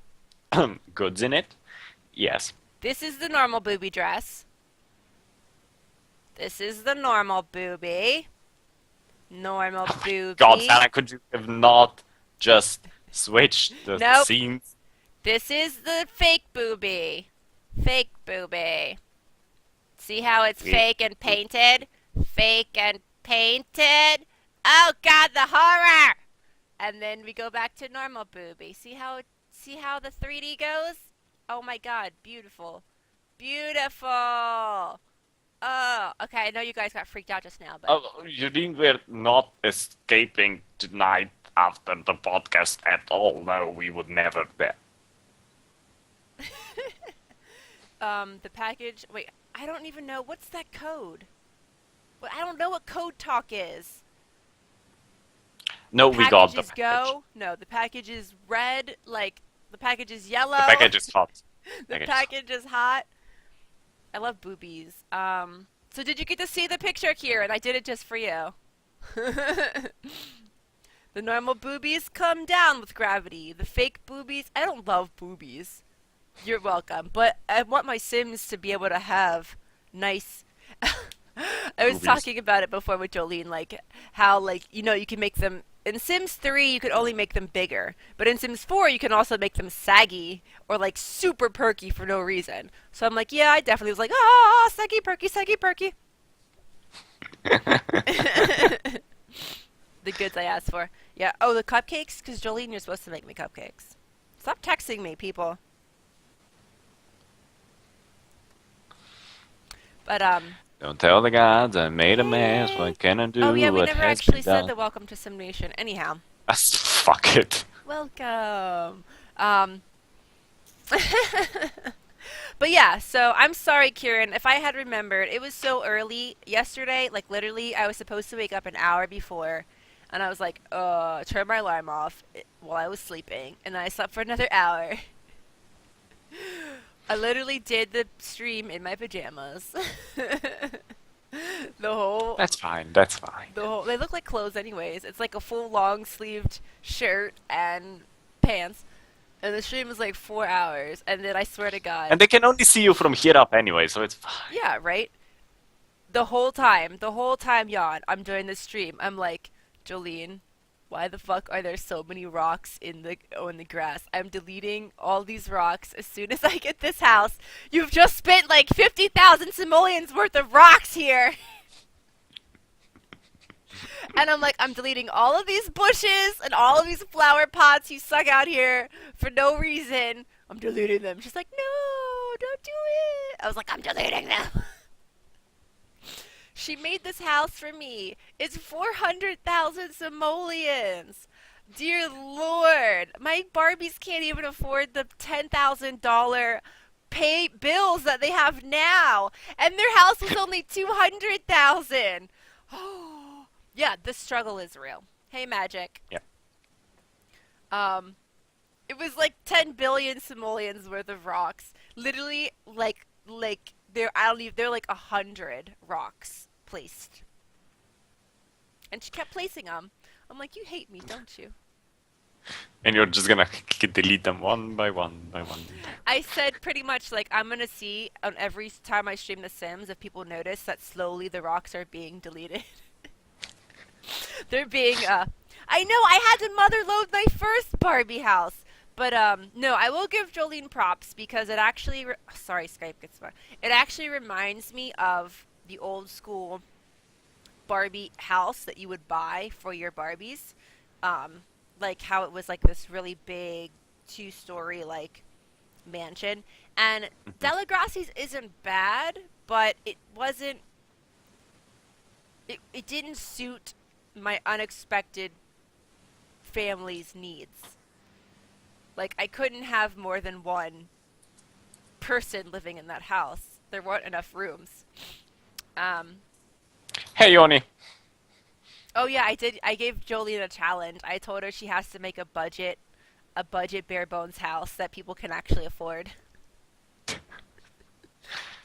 B: goods in it? Yes.
A: This is the normal booby dress. This is the normal booby. Normal
B: God,
A: booby.
B: Fallon, could you have not just switched the
A: Nope.
B: scenes?
A: This is the fake booby. Fake booby. See how it's
B: We-
A: fake and painted? Fake and painted. Oh god, the horror! And then we go back to normal booby. See how the 3D goes? Oh my god, beautiful. Beautiful. Oh, okay, I know you guys got freaked out just now, but
B: Oh, you think we're not escaping tonight after the podcast at all? No, we would never do that.
A: the package, wait, I don't even know what's that code? Well, I don't know what code talk is.
B: No, we got the
A: Packages
B: package.
A: go. No, the package is red. Like the package is yellow.
B: The package is hot.
A: The
B: Package is hot.
A: package is hot. I love boobies. So did you get to see the picture, Kieran? I did it just for you. The normal boobies come down with gravity. The fake boobies, I don't love boobies. You're welcome, but I want my Sims to be able to have nice. I was
B: Boobies.
A: talking about it before with Jolene, like how like you know you can make them In Sims 3, you could only make them bigger, but in Sims 4, you can also make them saggy or like super perky for no reason. So I'm like, yeah, I definitely was like, ah, saggy perky, saggy perky. The goods I asked for. Yeah. Oh, the cupcakes? Because Jolene, you're supposed to make me cupcakes. Stop texting me, people. But,
B: Don't tell the gods I made a mess.
A: yay.
B: What can I
A: Oh,
B: do?
A: yeah, we
B: What
A: never
B: has
A: actually
B: been
A: said
B: done?
A: the welcome to SimNation. Anyhow,
B: Fuck it.
A: welcome. Um, but yeah, so I'm sorry, Kieran. If I had remembered, it was so early yesterday. Like literally, I was supposed to wake up an hour before, and I was like, turn my alarm off while I was sleeping, and I slept for another hour. I literally did the stream in my pajamas. the whole,
B: That's fine. That's fine.
A: the whole. They look like clothes, anyways. It's like a full long sleeved shirt and pants. And the stream was like 4 hours, and then I swear to God,
B: And they can only see you from here up anyway, so it's fine.
A: yeah, right. The whole time, yawn. I'm doing this stream. I'm like, Jolene, why the fuck are there so many rocks in the grass? I'm deleting all these rocks as soon as I get this house. You've just spent like 50,000 simoleons worth of rocks here. And I'm like, I'm deleting all of these bushes and all of these flower pots you suck out here for no reason. I'm deleting them. She's like, no, don't do it. I was like, I'm deleting them. She made this house for me. It's 400,000 simoleons. Dear Lord, my Barbies can't even afford the $10,000 pay bills that they have now, and their house was only 200,000. Oh, yeah, the struggle is real. Hey, Magic.
B: Yeah.
A: Um, it was like 10 billion simoleons worth of rocks. Literally, like there. I don't even. There are like 100 rocks placed, and she kept placing them. I'm like, you hate me, don't you?
B: And you're just gonna delete them one by one by one.
A: I said pretty much like I'm gonna see on every time I stream The Sims if people notice that slowly the rocks are being deleted. They're being I know I had to mother load my first Barbie house. But no, I will give Jolene props because it actually sorry, Skype gets smart. It actually reminds me of the old school Barbie house that you would buy for your Barbies. Like how it was like this really big two-story like mansion. And Delagrassi's isn't bad, but it didn't suit my unexpected family's needs. Like, I couldn't have more than one person living in that house. There weren't enough rooms.
B: Hey, Yoni.
A: Oh yeah, I did. I gave Jolene a challenge. I told her she has to make a budget bare bones house that people can actually afford,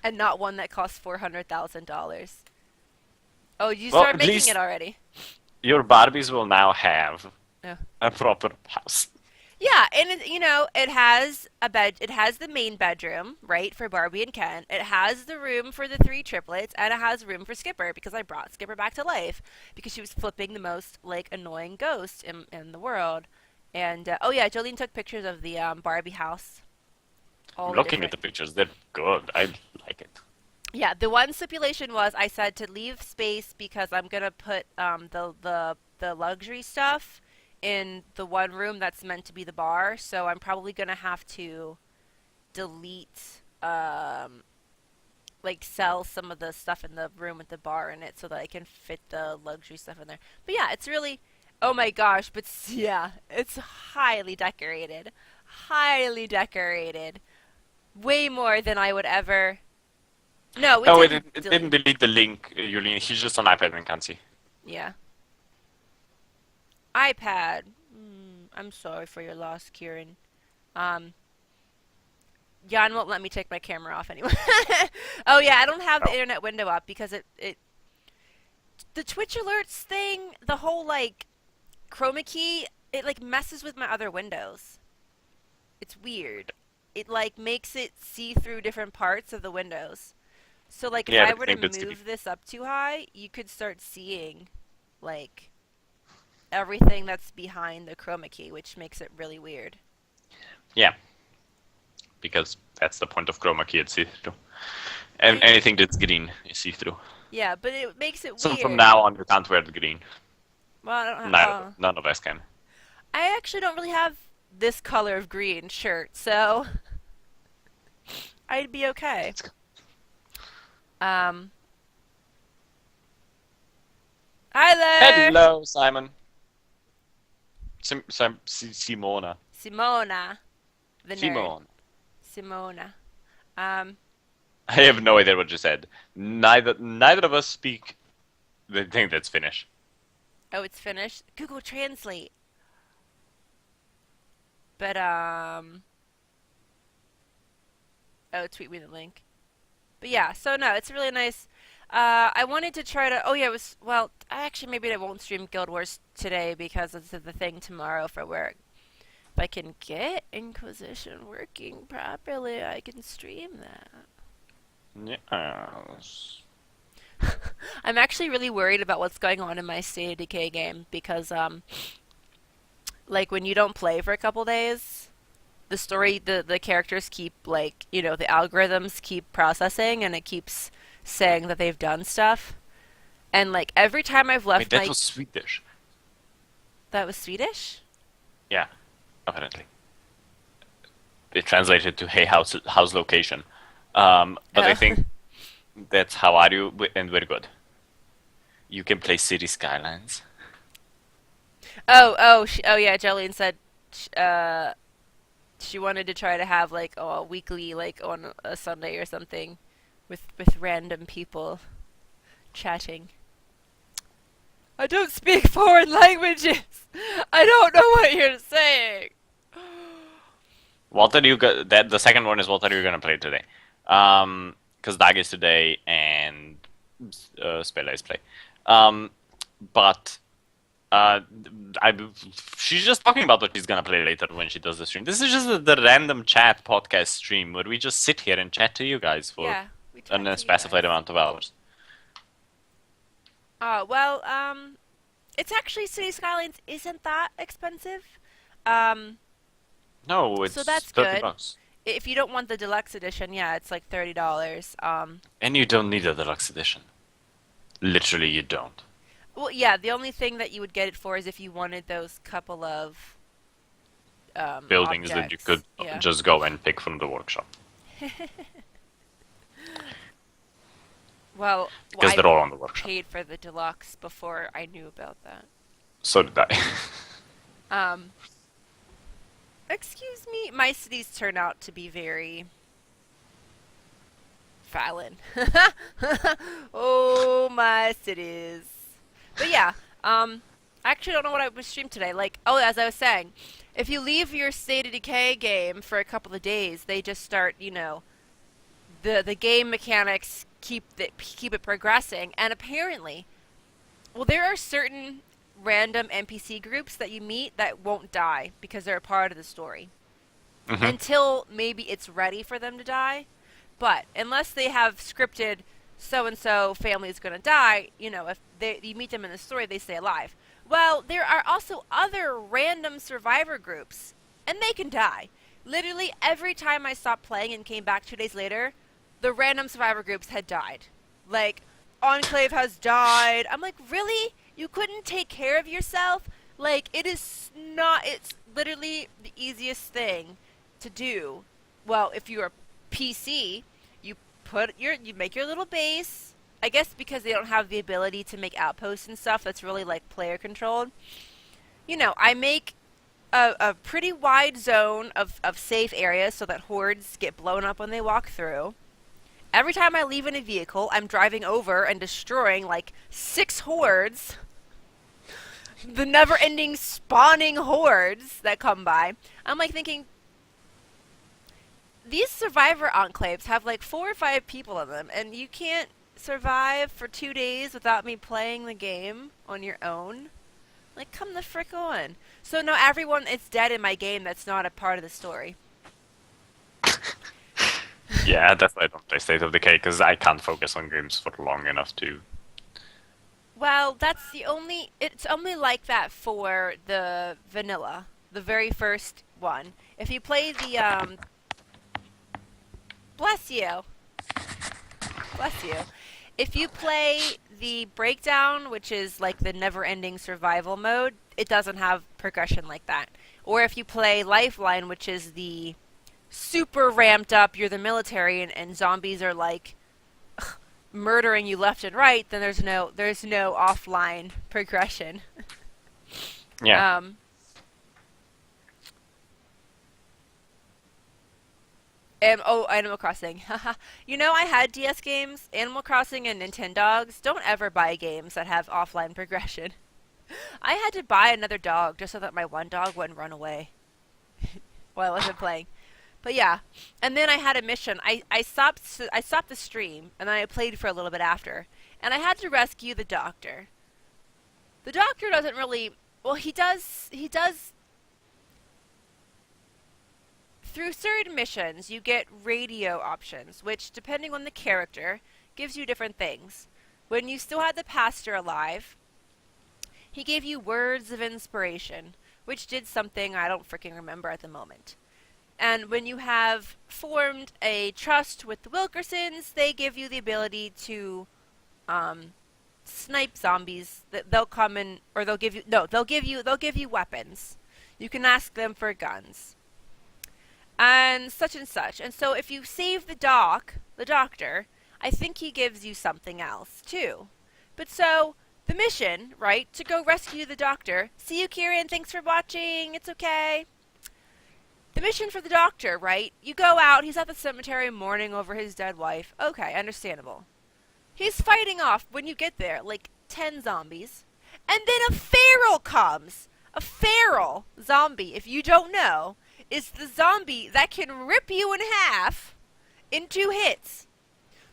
A: and not one that costs $400,000. Oh, you
B: Well,
A: start
B: at
A: making
B: least
A: it already.
B: your Barbies will now have
A: Yeah.
B: a proper house.
A: Yeah, and it has a bed. It has the main bedroom, right, for Barbie and Ken. It has the room for the three triplets, and it has room for Skipper because I brought Skipper back to life because she was flipping the most like annoying ghost in the world. And oh yeah, Jolene took pictures of the Barbie house.
B: I'm
A: All the
B: looking at
A: different.
B: the pictures. They're good. I like it.
A: Yeah, the one stipulation was I said to leave space because I'm gonna put the luxury stuff in the one room that's meant to be the bar. So I'm probably gonna have to delete like sell some of the stuff in the room with the bar in it so that I can fit the luxury stuff in there. But yeah, it's really oh my gosh, but yeah, it's highly decorated. Highly decorated. Way more than I would ever. No, it
B: Oh,
A: didn't
B: it
A: delete.
B: didn't delete the link, Yuli. He's just on iPad and can't see.
A: Yeah. iPad. I'm sorry for your loss, Kieran. Um, Jan won't let me take my camera off anyway. Oh yeah, I don't have the
B: Oh.
A: internet window up because it the Twitch alerts thing, the whole like chroma key, it like messes with my other windows. It's weird. It like makes it see through different parts of the windows. So like if
B: Yeah,
A: I
B: but I
A: were to
B: think that's the
A: move this up too high, you could start seeing like everything that's behind the chroma key, which makes it really weird.
B: Yeah, because that's the point of chroma key. It's see-through. And
A: I,
B: anything that's green is see-through.
A: yeah, but it makes it
B: So from
A: weird.
B: now on, you can't wear the green.
A: Well, I don't
B: None of us can.
A: I actually don't really have this color of green shirt, so I'd be okay. Um, Hi there,
B: Hello, Simon. Simona.
A: Simona, the nerd.
B: Simone.
A: Simona. Um,
B: I have no idea what you said. Neither of us speak the thing that's Finnish.
A: oh, it's finished. Google Translate. But oh, tweet me the link. But yeah, so no, it's really nice. I wanted to try to. Oh yeah, it was. Well, actually, maybe I won't stream Guild Wars today because it's the thing tomorrow for work. If I can get Inquisition working properly, I can stream that.
B: Yes.
A: I'm actually really worried about what's going on in my State of Decay game because, like when you don't play for a couple days, the story, the characters keep like, the algorithms keep processing and it keeps saying that they've done stuff. And like every time I've
B: Wait,
A: left
B: that
A: my,
B: was Swedish.
A: that was Swedish?
B: Yeah, apparently. It translated to "Hey, house location." But I
A: Oh.
B: think that's how are you, and we're good. You can play City Skylines.
A: Oh yeah, Jolene said, she wanted to try to have like a weekly, like on a Sunday or something, with random people chatting. I don't speak foreign languages. I don't know what you're saying.
B: What are you that the second one is what are you gonna play today? Because Dag is today and Spela is play. But I she's just talking about what she's gonna play later when she does the stream. This is just the random chat podcast stream where we just sit here and chat to you guys for
A: Yeah, we
B: an
A: talked to you
B: unspecified
A: guys.
B: amount of hours.
A: Well, it's actually City Skylines isn't that expensive. Um,
B: No,
A: so
B: it's
A: that's
B: 30
A: good.
B: bucks.
A: If you don't want the deluxe edition, yeah, it's like $30.
B: And you don't need a deluxe edition. Literally, you don't.
A: Well, yeah, the only thing that you would get it for is if you wanted those couple of
B: Buildings that you
A: objects.
B: could
A: Yeah.
B: just go and pick from the workshop.
A: Well,
B: Because
A: I
B: they're all on the workshop.
A: paid for the deluxe before I knew about that.
B: So did I.
A: Um, excuse me, my cities turn out to be very Fallon. Oh, my cities. But yeah, I actually don't know what I was streamed today. Like, oh, as I was saying, if you leave your State of Decay game for a couple of days, they just start, the game mechanics keep it progressing, and apparently, well, there are certain random NPC groups that you meet that won't die because they're a part of the story
B: Hmm.
A: until maybe it's ready for them to die. But unless they have scripted so and so family is going to die, if you meet them in the story, they stay alive. Well, there are also other random survivor groups, and they can die. Literally every time I stopped playing and came back 2 days later, the random survivor groups had died. Like, Enclave has died. I'm like, really? You couldn't take care of yourself? Like, it's literally the easiest thing to do. Well, if you're a PC, you you make your little base. I guess because they don't have the ability to make outposts and stuff, that's really like player controlled. I make a pretty wide zone of safe areas so that hordes get blown up when they walk through. Every time I leave in a vehicle, I'm driving over and destroying like 6 hordes. The never-ending spawning hordes that come by. I'm like thinking, these survivor enclaves have like 4 or 5 people in them, and you can't survive for 2 days without me playing the game on your own. Like, come the frick on. So no, everyone is dead in my game that's not a part of the story.
B: Yeah, that's why I don't play State of Decay, because I can't focus on games for long enough to
A: Well, that's the only. It's only like that for the vanilla, the very first one. If you play the bless you, bless you. If you play the breakdown, which is like the never-ending survival mode, it doesn't have progression like that. Or if you play Lifeline, which is the super ramped up, you're the military and zombies are like murdering you left and right, then there's no offline progression.
B: Yeah.
A: Um, Animal Crossing. You know, I had DS games, Animal Crossing and Nintendogs. Don't ever buy games that have offline progression. I had to buy another dog just so that my one dog wouldn't run away while I wasn't playing. But yeah, and then I had a mission. I stopped the stream and then I played for a little bit after, and I had to rescue the doctor. The doctor doesn't really. Well, he does. Through certain missions, you get radio options, which, depending on the character, gives you different things. When you still had the pastor alive, he gave you words of inspiration, which did something I don't freaking remember at the moment. And when you have formed a trust with the Wilkersons, they give you the ability to um, snipe zombies. They'll come in, or they'll give you no, they'll give you weapons. You can ask them for guns and such and such. And so if you save the doctor, I think he gives you something else too. But so the mission, right, to go rescue the doctor. See you, Kieran. Thanks for watching. It's okay. The mission for the doctor, right? You go out. He's at the cemetery mourning over his dead wife. Okay, understandable. He's fighting off when you get there like 10 zombies, and then a feral comes. A feral zombie, if you don't know, is the zombie that can rip you in half in 2 hits.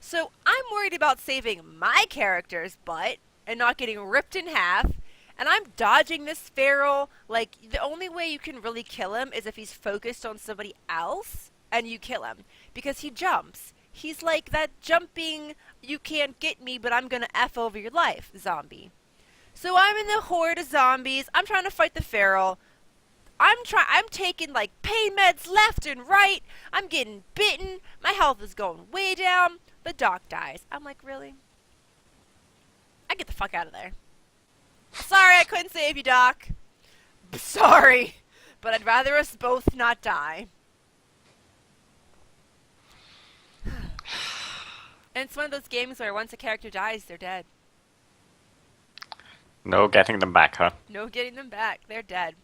A: So I'm worried about saving my character's butt and not getting ripped in half. And I'm dodging this feral. Like, the only way you can really kill him is if he's focused on somebody else and you kill him. Because he jumps. He's like that jumping, you can't get me, but I'm gonna F over your life zombie. So I'm in the horde of zombies. I'm trying to fight the feral. I'm taking like pain meds left and right. I'm getting bitten. My health is going way down. The doc dies. I'm like, really? I get the fuck out of there. Sorry I couldn't save you, Doc. Sorry. But I'd rather us both not die. And it's one of those games where once a character dies, they're dead.
B: No getting them back, huh?
A: No getting them back. They're dead.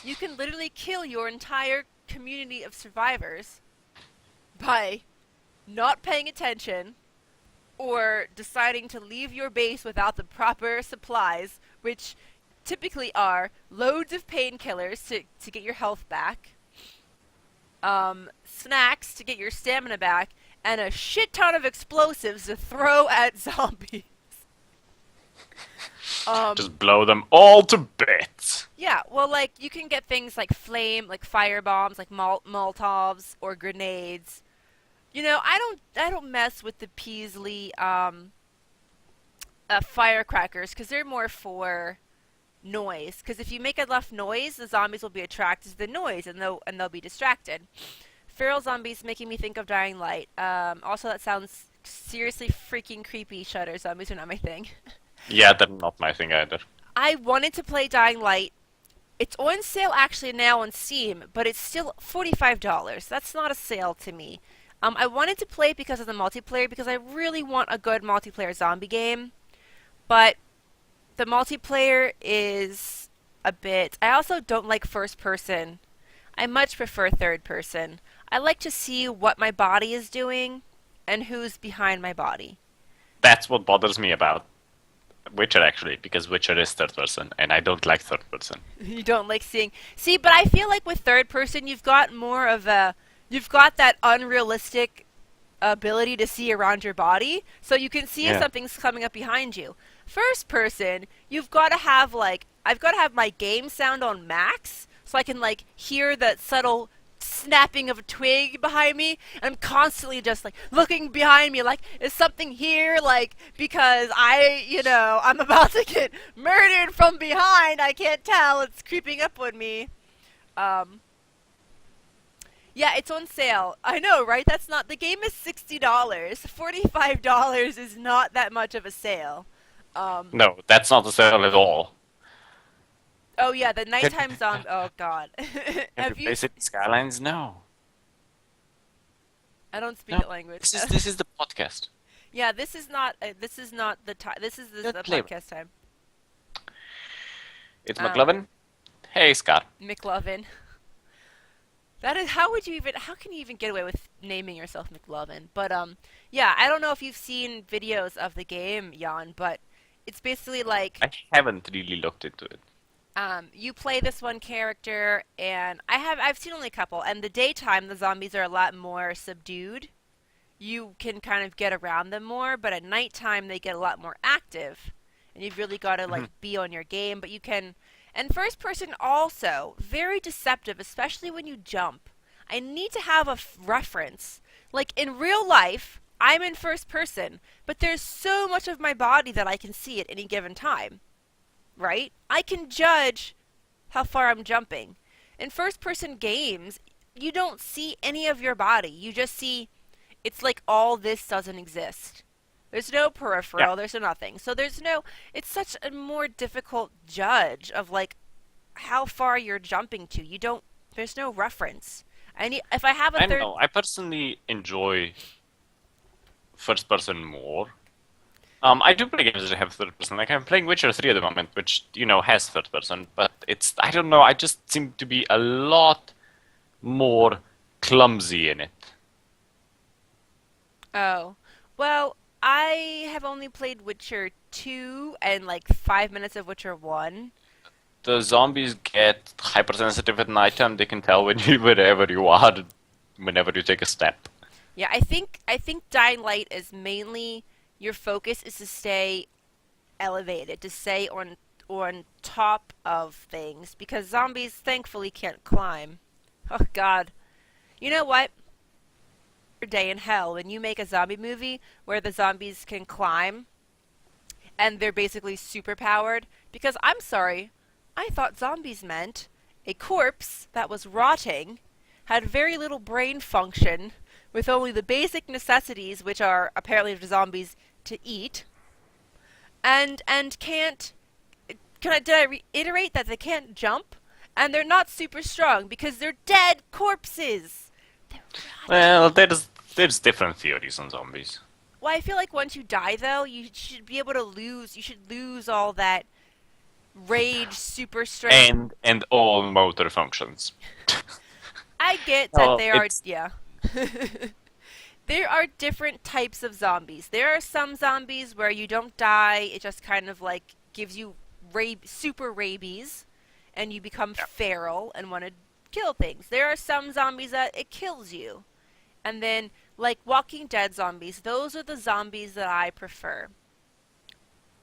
A: You can literally kill your entire community of survivors by not paying attention or deciding to leave your base without the proper supplies, which typically are loads of painkillers to get your health back, snacks to get your stamina back, and a shit ton of explosives to throw at zombies.
B: Just blow them all to bits.
A: Yeah, well, like, you can get things like flame, like fire bombs, like Molotovs, or grenades. You know, I don't mess with the Peasley, firecrackers, because they're more for noise. Because if you make enough noise, the zombies will be attracted to the noise, and they'll be distracted. Feral zombies making me think of Dying Light. Also, that sounds seriously freaking creepy. Shutter zombies are not my thing.
B: Yeah, that's not my thing either.
A: I wanted to play Dying Light. It's on sale actually now on Steam, but it's still $45. That's not a sale to me. I wanted to play it because of the multiplayer, because I really want a good multiplayer zombie game. But the multiplayer is a bit... I also don't like first person. I much prefer third person. I like to see what my body is doing and who's behind my body.
B: That's what bothers me about Witcher, actually, because Witcher is third person, and I don't like third person.
A: You don't like seeing... See, but I feel like with third person, you've got more of a... You've got that unrealistic ability to see around your body, so you can see if something's coming up behind you. First person, you've got to have, like... I've got to have my game sound on max, so I can, like, hear the subtle snapping of a twig behind me, and I'm constantly just like looking behind me, like, is something here? Like, because I'm about to get murdered from behind. I can't tell. It's creeping up on me. Um, yeah, it's on sale. I know, right? That's not, the game is $60. $45 is not that much of a sale. Um,
B: No, that's not the sale at all.
A: oh yeah, the
B: Can,
A: nighttime zombie. Oh god.
B: can
A: Have
B: we
A: you?
B: play City Skylines? No.
A: I don't speak
B: No.
A: that language.
B: This is the podcast.
A: Yeah, this is not. This is not the time. This is
B: Don't
A: the
B: play.
A: podcast time.
B: It's
A: Um,
B: McLovin. Hey, Scott.
A: McLovin. That is. How would you even? How can you even get away with naming yourself McLovin? But yeah. I don't know if you've seen videos of the game, Jan, but it's basically like
B: I haven't really looked into it.
A: you play this one character, and I've seen only a couple. And the daytime, the zombies are a lot more subdued. You can kind of get around them more, but at nighttime they get a lot more active, and you've really got to like
B: Mhm.
A: be on your game. But you can, and first person also very deceptive, especially when you jump. I need to have a reference. Like in real life, I'm in first person, but there's so much of my body that I can see at any given time, right? I can judge how far I'm jumping. In first person games, you don't see any of your body. You just see it's like all this doesn't exist. There's no
B: Yeah.
A: peripheral, there's no nothing. So there's no it's such a more difficult judge of like how far you're jumping to. You don't there's no reference. I need if I have a
B: I
A: third.
B: know. I personally enjoy first person more. I do play games that have third person. Like I'm playing Witcher 3 at the moment, which has third person, but it's I don't know. I just seem to be a lot more clumsy in it.
A: Oh. Well, I have only played Witcher 2 and like 5 minutes of Witcher 1.
B: The zombies get hypersensitive at nighttime. They can tell when you wherever you are, whenever you take a step.
A: Yeah, I think Dying Light is mainly your focus is to stay elevated, to stay on top of things because zombies thankfully can't climb. Oh god. You know what? Your day in hell when you make a zombie movie where the zombies can climb and they're basically super powered because I'm sorry, I thought zombies meant a corpse that was rotting, had very little brain function, with only the basic necessities, which are apparently for zombies to eat, and can't. Did I reiterate that they can't jump, and they're not super strong because they're dead corpses. They're rotting.
B: Well, there's different theories on zombies.
A: Well, I feel like once you die, though, you should be able to lose. You should lose all that rage, super strength.
B: And all motor functions.
A: I get that
B: Oh,
A: there are,
B: it's
A: yeah. There are different types of zombies. There are some zombies where you don't die, it just kind of like gives you super rabies, and you become
B: yeah.
A: feral and want to kill things. There are some zombies that it kills you. And then, like Walking Dead zombies, those are the zombies that I prefer.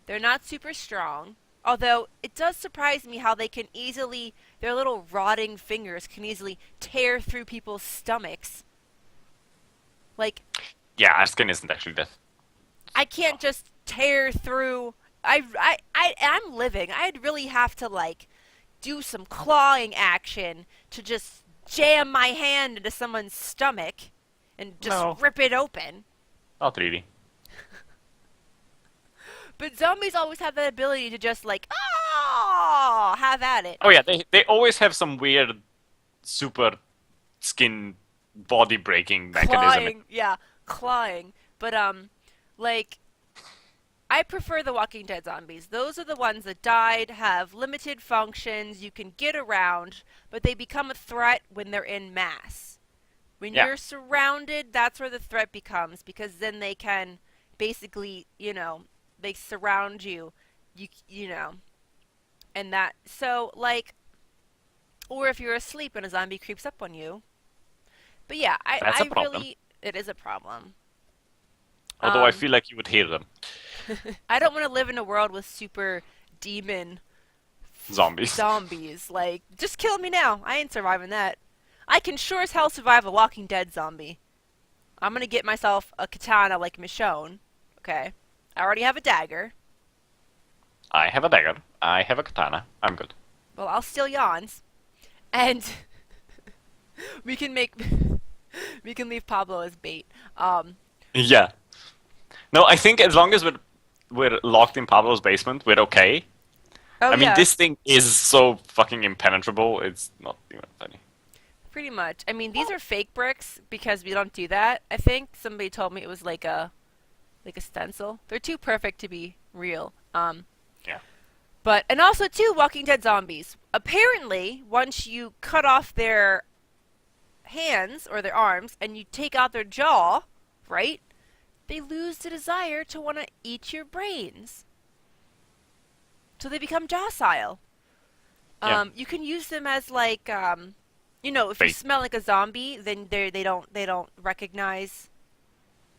A: They're not super strong. Although, it does surprise me how they can easily, their little rotting fingers can easily tear through people's stomachs. Like,
B: Yeah, our skin isn't actually that.
A: I can't just tear through. I'm living. I'd really have to, like, do some clawing action to just jam my hand into someone's stomach and just
B: No,
A: rip it open.
B: not really.
A: But zombies always have that ability to just, like, oh, have at it.
B: Oh yeah, they always have some weird super skin body breaking mechanism.
A: Clawing, yeah, clawing. But like I prefer the Walking Dead zombies. Those are the ones that died, have limited functions, you can get around, but they become a threat when they're in mass. When
B: Yeah,
A: you're surrounded, that's where the threat becomes because then they can basically, they surround you. You know, and that so like or if you're asleep and a zombie creeps up on you. But yeah, I,
B: that's a
A: I
B: problem.
A: really, it is a problem.
B: Although I
A: Um,
B: feel like you would hear them,
A: I don't want to live in a world with super demon
B: zombies.
A: zombies. Like, just kill me now. I ain't surviving that. I can sure as hell survive a Walking Dead zombie. I'm gonna get myself a katana like Michonne. Okay. I already have a dagger.
B: I have a dagger. I have a katana. I'm good.
A: Well, I'll steal Jan's. And we can make we can leave Pablo as bait.
B: Yeah. No, I think as long as we're locked in Pablo's basement, we're okay.
A: Oh
B: I mean,
A: yeah,
B: this thing is so fucking impenetrable. It's not even funny.
A: pretty much. I mean, these are fake bricks because we don't do that. I think somebody told me it was like a stencil. They're too perfect to be real.
B: Yeah.
A: But and also too, Walking Dead zombies. Apparently, once you cut off their hands or their arms and you take out their jaw, right? They lose the desire to want to eat your brains. So they become docile.
B: Yeah.
A: You can use them as like, if you
B: Bait.
A: smell like a zombie, then they don't recognize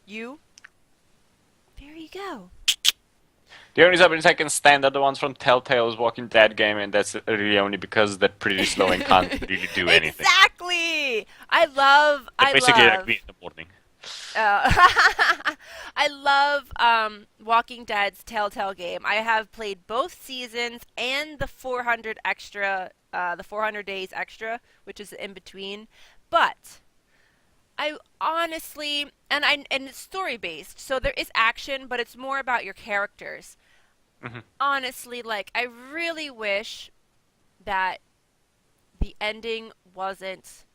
A: you. There you go.
B: The only zombies I can stand are the ones from Telltale's Walking Dead game, and that's really only because they're pretty slow and can't really do anything.
A: Exactly.
B: They're basically like
A: love.
B: me in the morning.
A: Uh, I love Walking Dead's Telltale game. I have played both seasons and the 400 extra, the 400 days extra, which is in between. But I honestly, and it's story based, so there is action, but it's more about your characters.
B: Hmm.
A: Honestly, like I really wish that the ending wasn't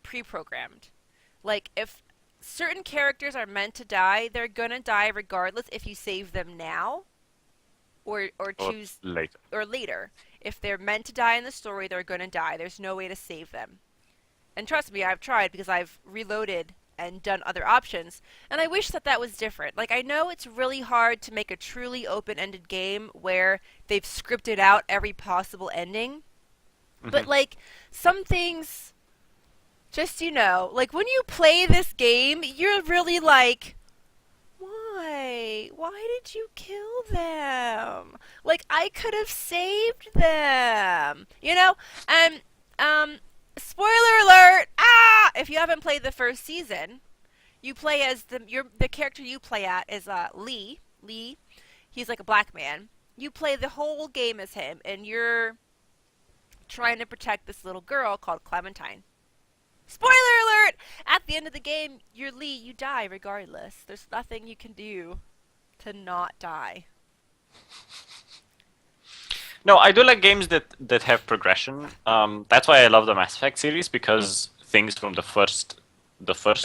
A: pre-programmed. Like if certain characters are meant to die, they're gonna die regardless if you save them now or
B: Or
A: choose
B: later.
A: or later. If they're meant to die in the story, they're gonna die. There's no way to save them. And trust me, I've tried because I've reloaded and done other options, and I wish that that was different. Like I know it's really hard to make a truly open-ended game where they've scripted out every possible ending, but
B: Hmm.
A: like some things just like when you play this game, you're really like, why? Why did you kill them? Like I could have saved them. And spoiler alert. Ah, if you haven't played the first season, you play as the character you play at is Lee. Lee, he's like a black man. You play the whole game as him and you're trying to protect this little girl called Clementine. Spoiler alert! At the end of the game, you're Lee, you die regardless. There's nothing you can do to not die.
B: No, I do like games that have progression. That's why I love the Mass Effect series because things from the first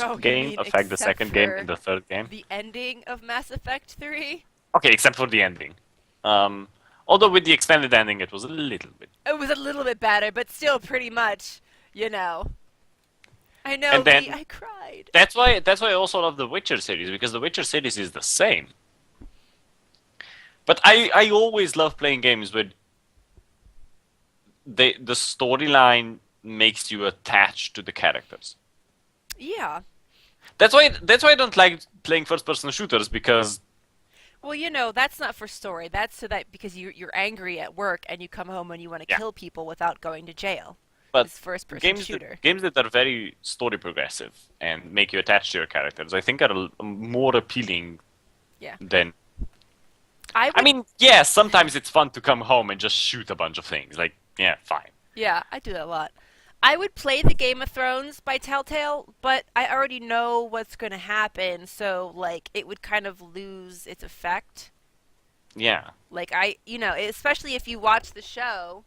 A: Oh, you
B: game
A: mean
B: affect the
A: except
B: second game
A: for
B: and the third game.
A: the ending of Mass Effect 3?
B: Okay, except for the ending. Although with the extended ending, it was a little bit.
A: It was a little bit better, but still pretty much, you know. I know,
B: And
A: Lee,
B: then
A: I cried.
B: that's why I also love the Witcher series because the Witcher series is the same. But I always love playing games where the storyline makes you attached to the characters.
A: Yeah.
B: That's why I don't like playing first person shooters because
A: Well, that's not for story. That's so that because you're angry at work and you come home and you want to
B: yeah.
A: kill people without going to jail.
B: But
A: It's first person
B: games
A: shooter.
B: games that are very story progressive and make you attached to your characters, I think are more appealing
A: Yeah.
B: than.
A: I
B: I
A: would
B: mean, yeah, sometimes it's fun to come home and just shoot a bunch of things. Like, yeah, fine.
A: Yeah, I do that a lot. I would play the Game of Thrones by Telltale, but I already know what's going to happen, so like it would kind of lose its effect.
B: Yeah,
A: Like especially if you watch the show,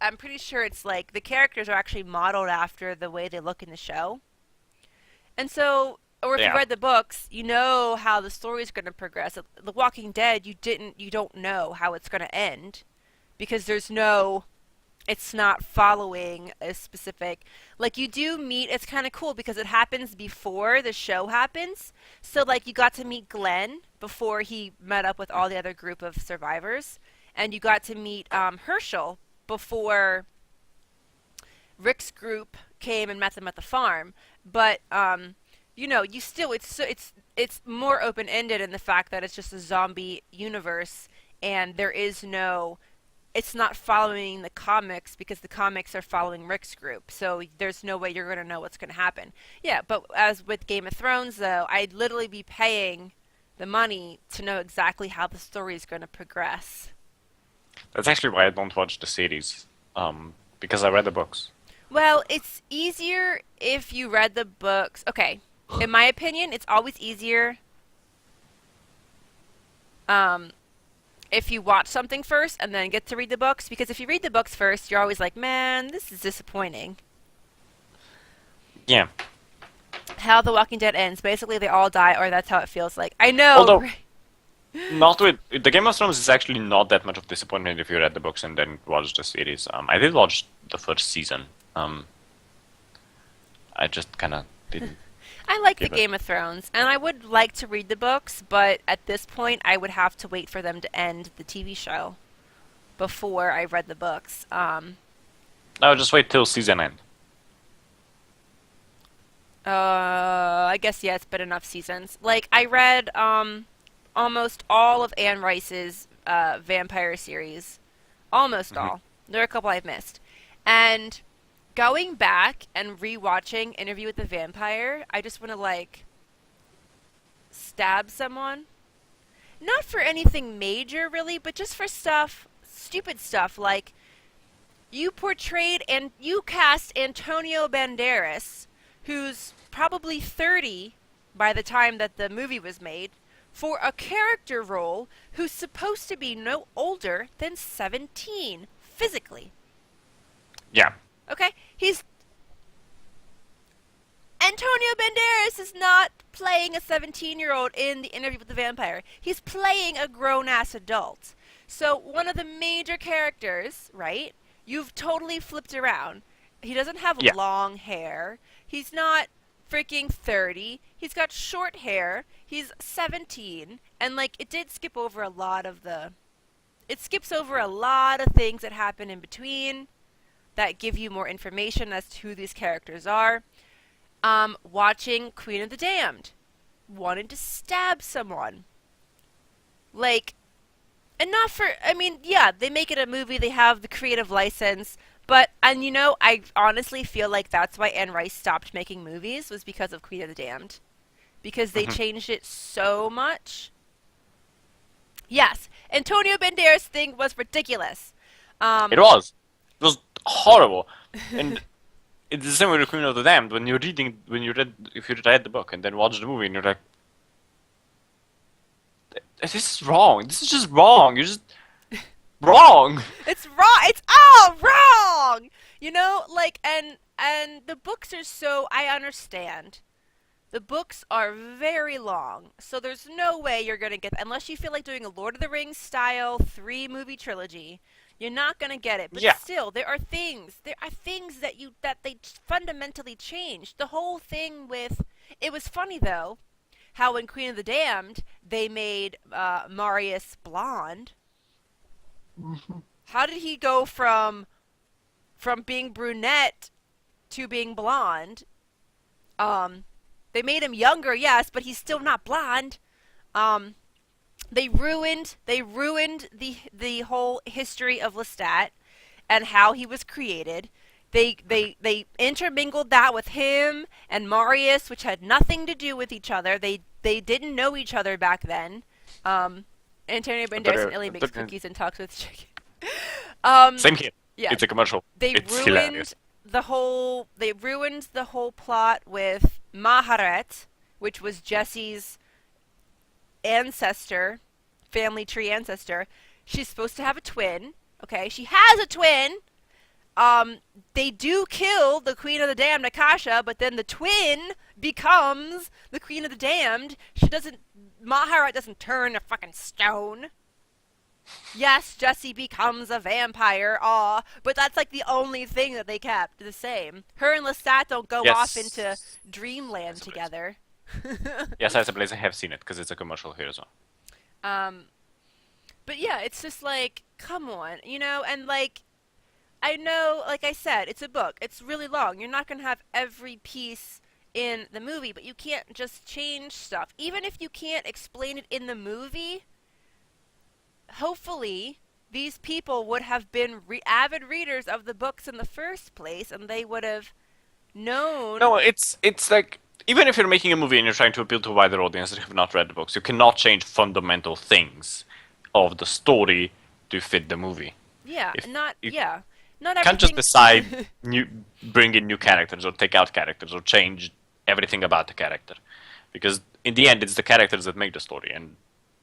A: I'm pretty sure it's like the characters are actually modeled after the way they look in the show. And so, or if you
B: yeah.
A: read the books, you know how the story's going to progress. The Walking Dead, you don't know how it's going to end because it's not following a specific, like you do meet, it's kind of cool because it happens before the show happens. So like you got to meet Glenn before he met up with all the other group of survivors, and you got to meet Herschel before Rick's group came and met them at the farm. But you still it's more open ended in the fact that it's just a zombie universe and there is no it's not following the comics because the comics are following Rick's group. So there's no way you're going to know what's going to happen. Yeah, but as with Game of Thrones, though, I'd literally be paying the money to know exactly how the story is going to progress.
B: That's actually why I don't watch the series. Because I read the books.
A: Well, it's easier if you read the books. Okay, in my opinion, it's always easier um, if you watch something first and then get to read the books. Because if you read the books first, you're always like, man, this is disappointing.
B: Yeah.
A: How The Walking Dead ends. Basically, they all die, or that's how it feels like. I know.
B: Although, not with the Game of Thrones is actually not that much of disappointment if you read the books and then watch the series. I did watch the first season. I just kind of didn't
A: I like the
B: give it.
A: Game of Thrones, and I would like to read the books, but at this point, I would have to wait for them to end the TV show before I read the books.
B: No, just wait till season end.
A: I guess yeah, it's been enough seasons. Like I read almost all of Anne Rice's vampire series, almost
B: Hmm.
A: all. There are a couple I've missed, and going back and rewatching Interview with the Vampire, I just want to like stab someone. Not for anything major, really, but just for stuff, stupid stuff like you portrayed and you cast Antonio Banderas, who's probably 30 by the time that the movie was made, for a character role who's supposed to be no older than 17 physically.
B: Yeah.
A: Okay? He's Antonio Banderas is not playing a 17-year-old in the Interview with the Vampire. He's playing a grown-ass adult. So one of the major characters, right? You've totally flipped around. He doesn't have
B: Yeah.
A: long hair. He's not freaking 30. He's got short hair. He's 17. And like it did skip over a lot of the it skips over a lot of things that happen in between that give you more information as to who these characters are. Watching Queen of the Damned, wanted to stab someone. Like, and not for, I mean, yeah, they make it a movie, they have the creative license, but, and you know, I honestly feel like that's why Anne Rice stopped making movies, was because of Queen of the Damned. Because they
B: Hmm.
A: changed it so much. Yes, Antonio Banderas thing was ridiculous.
B: It
A: Um,
B: was. It was horrible. And it's the same with the Queen of the Damned. When you're reading, when you read, if you read the book and then watch the movie, and you're like, this is wrong. This is just wrong. You're just wrong.
A: It's wrong. It's all wrong. You know, like and the books are so I understand. The books are very long, so there's no way you're gonna get unless you feel like doing a Lord of the Rings style 3 movie trilogy. You're not gonna get it, but
B: Yeah.
A: still, there are things that they fundamentally changed. The whole thing with it was funny though, how in Queen of the Damned they made Marius blonde. How did he go from being brunette to being blonde? Um, they made him younger, yes, but he's still not blonde. Um, they ruined the whole history of Lestat and how he was created. They intermingled that with him and Marius, which had nothing to do with each other. They didn't know each other back then. Um, Antonio Banderas and Ellie makes cookies and talks with chicken. Um,
B: Same here.
A: yeah,
B: It's a commercial.
A: they
B: It's
A: ruined
B: hilarious.
A: they ruined the whole plot with Maharet, which was Jesse's ancestor, family tree ancestor. She's supposed to have a twin. Okay, she has a twin. They do kill the Queen of the Damned, Akasha, but then the twin becomes the Queen of the Damned. Maharet doesn't turn a fucking stone. Yes, Jesse becomes a vampire, but that's like the only thing that they kept the same. Her and Lestat don't go off into
B: Yes.
A: dreamland
B: As a place.
A: together.
B: Yes, as a place I have seen it because it's a commercial here as well.
A: um, but yeah, it's just like, come on, you know, and like, I know, like I said, it's a book. It's really long. You're not going to have every piece in the movie, but you can't just change stuff. Even if you can't explain it in the movie, hopefully these people would have been avid readers of the books in the first place, and they would have known.
B: No, it's like even if you're making a movie and you're trying to appeal to a wider audience that have not read the books, you cannot change fundamental things of the story to fit the movie.
A: Yeah,
B: If
A: not
B: you
A: yeah, not
B: can't just
A: everything.
B: decide bring in new characters or take out characters or change everything about the character, because in the end, it's the characters that make the story, and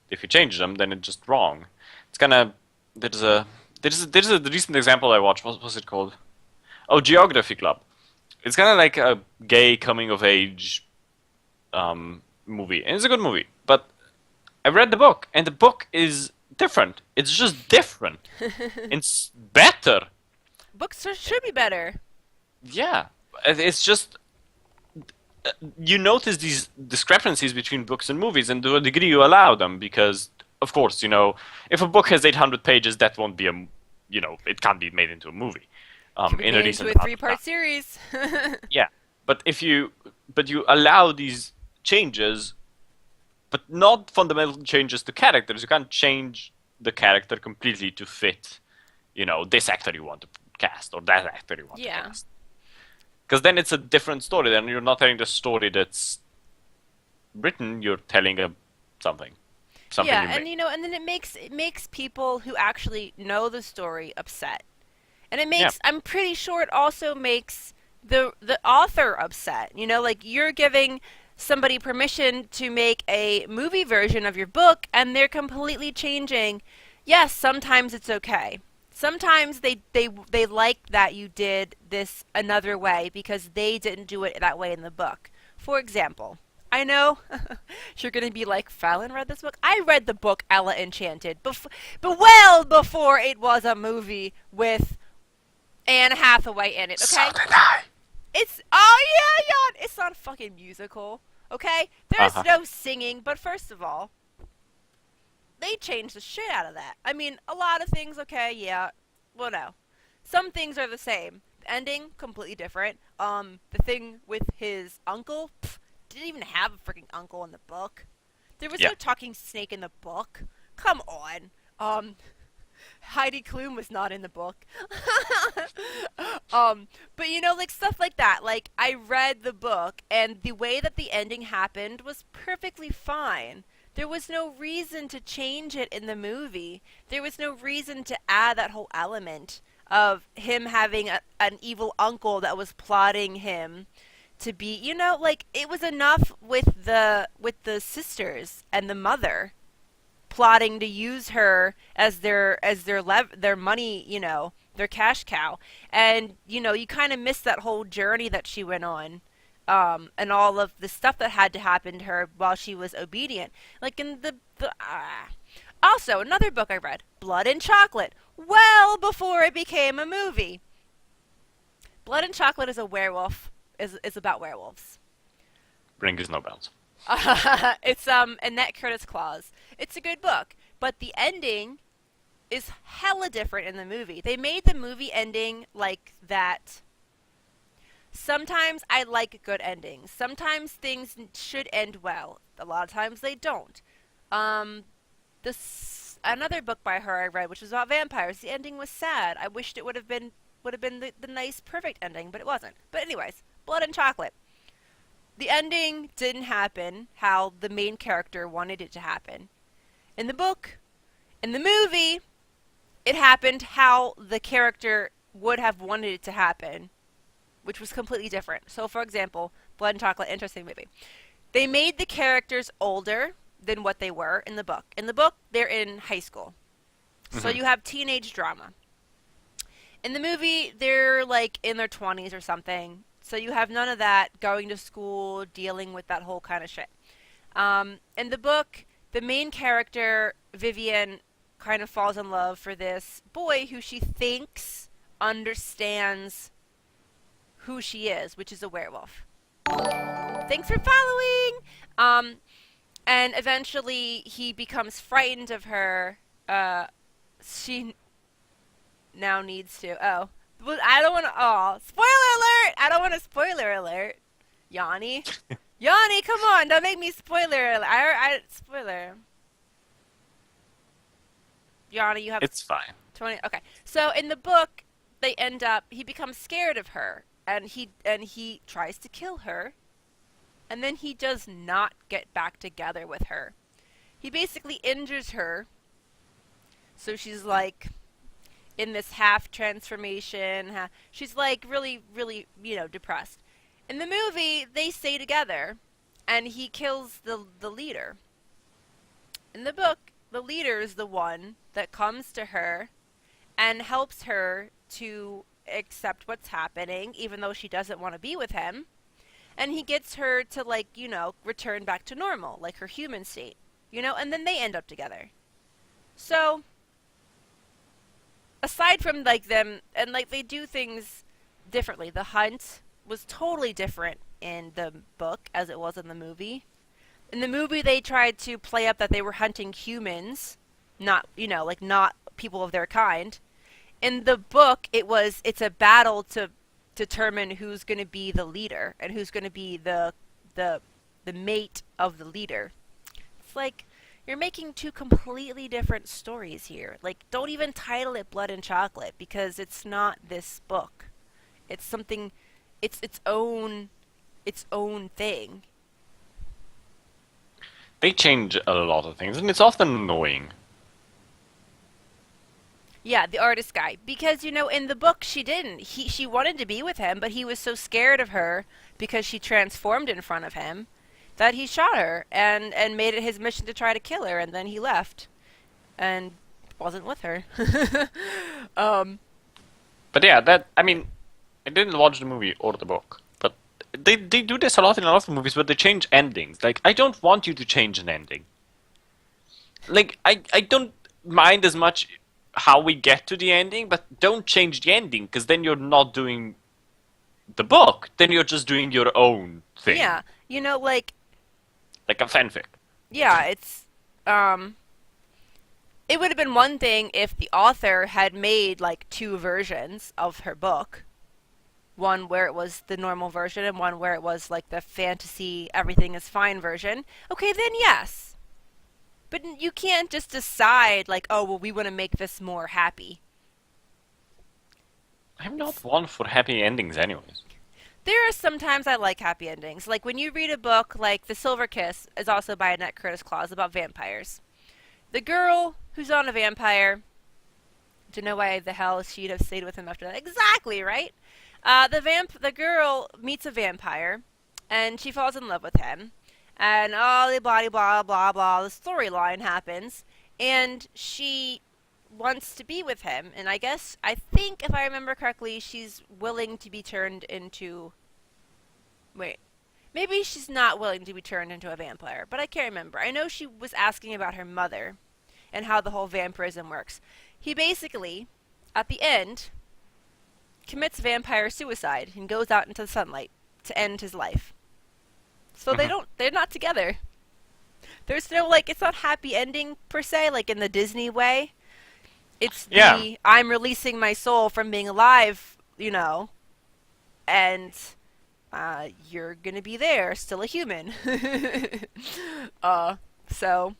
B: if you change them, then it's just wrong. It's kind of there's a there's a recent example I watched. What was it called? Oh, Geography Club. It's kind of like a gay coming of age movie, and it's a good movie. But I read the book, and the book is different. It's just different. It's better.
A: Books should be better.
B: Yeah, it's just you notice these discrepancies between books and movies, and to a degree you allow them because, of course, if a book has 800 pages, that won't be it can't be made into a movie.
A: Could be
B: In a
A: made
B: decent
A: into a
B: amount of
A: three-part
B: time.
A: series.
B: Yeah, but you allow these changes, but not fundamental changes to characters. You can't change the character completely to fit, this actor you want to cast or that actor you want to
A: Yeah.
B: cast. Because then it's a different story. Then you're not telling the story that's written. You're telling something, something
A: Yeah,
B: you
A: and
B: made.
A: and then it makes people who actually know the story upset. And it
B: Yeah,
A: makes I'm pretty sure it also makes the author upset. Like you're giving somebody permission to make a movie version of your book and they're completely changing. Yes, sometimes it's okay. Sometimes they like that you did this another way because they didn't do it that way in the book. For example, I know you're going to be like, Fallon read this book? I read the book Ella Enchanted, but well before it was a movie with Anne Hathaway in it,
B: so
A: okay?
B: did I.
A: Oh yeah, it's not a fucking musical, okay?
B: Uh
A: There's
B: huh.
A: no singing, but first of all, they changed the shit out of that. I mean, a lot of things, okay, yeah, well, no. Some things are the same. The ending, completely different. The thing with his uncle, didn't even have a freaking uncle in the book. There was
B: Yeah.
A: no talking snake in the book. Come on. Um, Heidi Klum was not in the book. But like stuff like that. Like I read the book, and the way that the ending happened was perfectly fine. There was no reason to change it in the movie. There was no reason to add that whole element of him having an evil uncle that was plotting him to be, like it was enough with the sisters and the mother plotting to use her as their money, their cash cow. And you kind of miss that whole journey that she went on. And all of the stuff that had to happen to her while she was obedient. Like in Also, another book I read, Blood and Chocolate, well before it became a movie. Blood and Chocolate is a werewolf, is about werewolves.
B: Rings no bells.
A: It's Annette Curtis Claus. It's a good book, but the ending is hella different in the movie. They made the movie ending like that. Sometimes I like good endings. Sometimes things should end well. A lot of times they don't. Um, this another book by her I read, which was about vampires. The ending was sad. I wished it would have been the nice, perfect ending, but it wasn't. But anyways, Blood and Chocolate. The ending didn't happen how the main character wanted it to happen. In the book, in the movie, it happened how the character would have wanted it to happen, which was completely different. So, for example, Blood and Chocolate, interesting movie. They made the characters older than what they were in the book. In the book, they're in high school. So
B: Hmm.
A: you have teenage drama. In the movie, they're like in their 20s or something. So you have none of that going to school, dealing with that whole kind of shit. In the book, the main character, Vivian, kind of falls in love for this boy who she thinks understands who she is, which is a werewolf. Thanks for following! Um, and eventually he becomes frightened of her. She now needs to. Oh. But I don't want to. Oh. Spoiler alert! I don't want a spoiler alert. Yanni. Yanni, come on. Don't make me spoiler alert. Spoiler. Yana, you have
B: It's fine.
A: 20. Okay. So in the book, he becomes scared of her and he tries to kill her, and then he does not get back together with her. He basically injures her, so she's like in this half transformation. She's like really, really, depressed. In the movie, they stay together, and he kills the leader. In the book, the leader is the one that comes to her and helps her to accept what's happening, even though she doesn't want to be with him. And he gets her to, like, return back to normal, like her human state, and then they end up together. So, aside from, like, them, and, like, they do things differently. The hunt was totally different in the book as it was in the movie. In the movie, they tried to play up that they were hunting humans, not, like, not people of their kind. In the book, it's a battle to determine who's going to be the leader and who's going to be the mate of the leader. It's like you're making two completely different stories here. Like, don't even title it Blood and Chocolate, because it's not this book. It's something, its own thing.
B: They change a lot of things, and it's often annoying.
A: Yeah, the artist guy. Because, in the book she didn't. She wanted to be with him, but he was so scared of her because she transformed in front of him that he shot her and made it his mission to try to kill her, and then he left and wasn't with her. um
B: But yeah, I mean, I didn't watch the movie or the book, but they do this a lot in a lot of movies where they change endings. Like, I don't want you to change an ending. Like, I don't mind as much how we get to the ending, but don't change the ending, because then you're not doing the book. Then you're just doing your own thing.
A: yeah, like,
B: Like a fanfic.
A: yeah, it would have been one thing if the author had made like two versions of her book. One where it was the normal version and one where it was like the fantasy everything is fine version. Okay, then yes. But you can't just decide like, oh, well, we want to make this more happy.
B: I'm not one for happy endings anyways.
A: There are sometimes I like happy endings. Like when you read a book like The Silver Kiss is also by Annette Curtis Claus about vampires. The girl who's on a vampire, to know why the hell she'd have stayed with him after that. Exactly, right? The girl meets a vampire, and she falls in love with him, and all the blah blah blah blah. The storyline happens, and she wants to be with him, and I think if I remember correctly, she's willing to be turned into. Wait, maybe she's not willing to be turned into a vampire, but I can't remember. I know she was asking about her mother and how the whole vampirism works. He basically, at the end, commits vampire suicide and goes out into the sunlight to end his life. So they're not together. There's no, like, it's not happy ending per se, like in the Disney way. It's
B: Yeah.
A: I'm releasing my soul from being alive, and you're gonna be there, still a human. So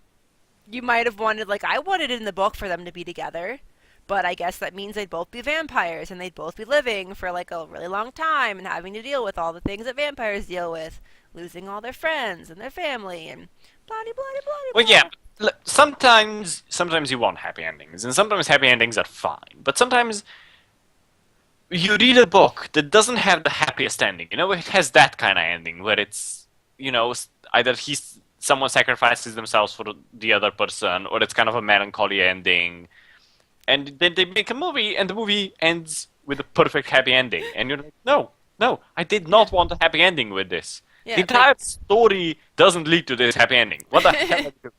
A: you might have wanted, like, I wanted in the book for them to be together, but I guess that means they'd both be vampires and they'd both be living for like a really long time and having to deal with all the things that vampires deal with, losing all their friends and their family and blah blah blah blah blah.
B: Well, yeah. Sometimes you want happy endings, and sometimes happy endings are fine. But sometimes you read a book that doesn't have the happiest ending. It has that kind of ending where it's, either someone sacrifices themselves for the other person, or it's kind of a melancholy ending. And then they make a movie, and the movie ends with a perfect happy ending. And you're like, no, I did not want a happy ending with this.
A: Yeah,
B: the entire story doesn't lead to this happy ending. What the hell are you doing?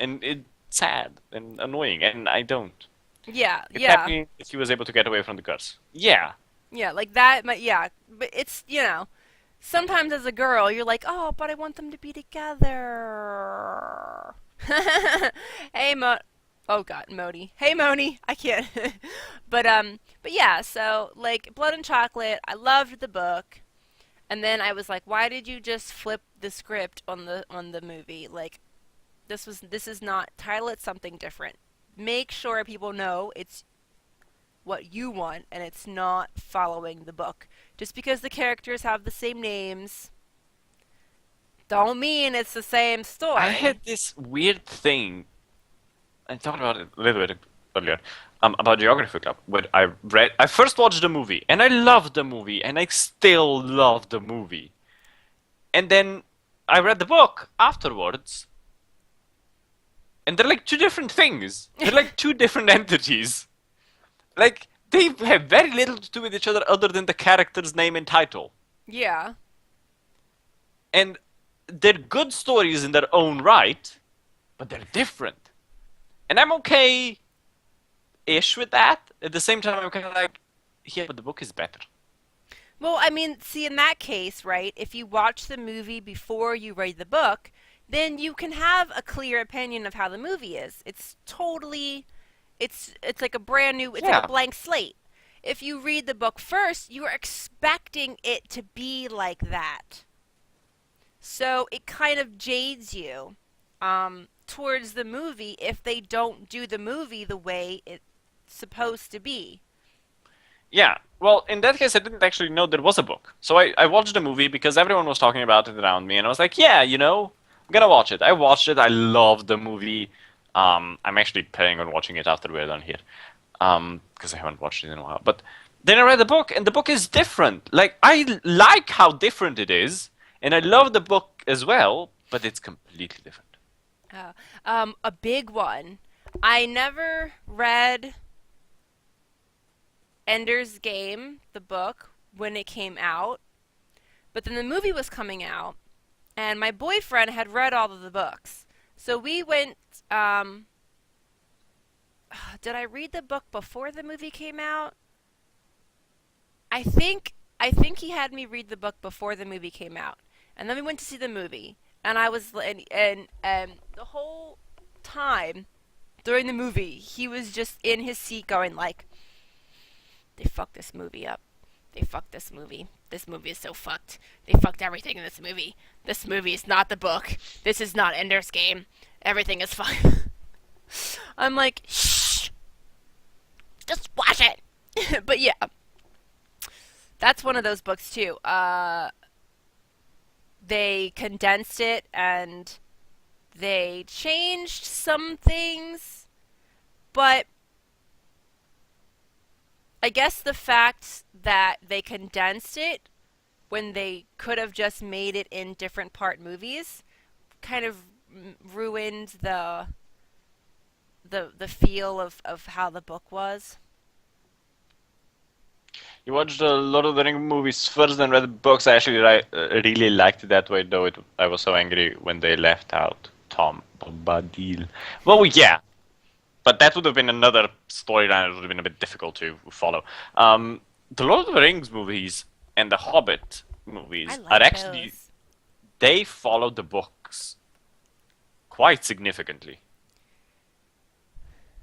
B: And it's sad and annoying, and I don't.
A: Yeah,
B: It's
A: yeah.
B: happy that he was able to get away from the curse. Yeah.
A: Yeah, like that, yeah. But it's, sometimes as a girl, you're like, oh, but I want them to be together. Hey, oh God, Moni. Hey, Moni. I can't. But yeah, so, like, Blood and Chocolate, I loved the book. And then I was like, why did you just flip the script on the movie? Like, this is not, title it something different. make sure people know it's what you want and it's not following the book. Just because the characters have the same names, don't mean it's the same
B: I
A: story.
B: had this weird thing. I talked about it a little bit earlier. About Geography Club, where I first watched the movie, and I loved the movie, and I still love the movie. And then I read the book afterwards, and they're like two different things. They're like two different entities. Like, they have very little to do with each other other than the character's name and title.
A: Yeah.
B: And they're good stories in their own right, but they're different. And I'm okay-ish with that. At the same time, I'm kind of like, yeah, but the book is better.
A: Well, I mean, see, in that case, right, if you watch the movie before you read the book, then you can have a clear opinion of how the movie is. It's totally, it's like a brand new, it's like a
B: Yeah.
A: blank slate. If you read the book first, you are expecting it to be like that. So it kind of jades you towards the movie if they don't do the movie the way it's supposed to be.
B: Yeah. Well, in that case, I didn't actually know there was a book. So I watched the movie because everyone was talking about it around me, and I was like, yeah, I'm gonna watch it. I watched it. I loved the movie. I'm actually planning on watching it after we're done here. Because I haven't watched it in a while. But then I read the book, and the book is different. Like, I like how different it is, and I love the book as well, but it's completely different.
A: Uh, a big one. I never read Ender's Game, the book, when it came out, but then the movie was coming out, and my boyfriend had read all of the books. So we went. Did I read the book before the movie came out? I think he had me read the book before the movie came out, and then we went to see the movie, and I was and the whole time during the movie he was just in his seat going like, they fucked this movie up. They fucked this movie. This movie is so fucked. They fucked everything in this movie. This movie is not the book. This is not Ender's Game. Everything is fucked. I'm like, shh, just watch it. But yeah, that's one of those books too. They condensed it and they changed some things, but I guess the fact that they condensed it when they could have just made it in different part movies kind of ruined the feel of how the book was.
B: You watched a Lord of the Rings movies first, then read the books. I actually really liked it that way, though I was so angry when they left out Tom Bombadil. Well, yeah, but that would have been another storyline. It would have been a bit difficult to follow. The Lord of the Rings movies and the Hobbit
A: I
B: movies are
A: like
B: actually
A: those.
B: they follow the books quite significantly,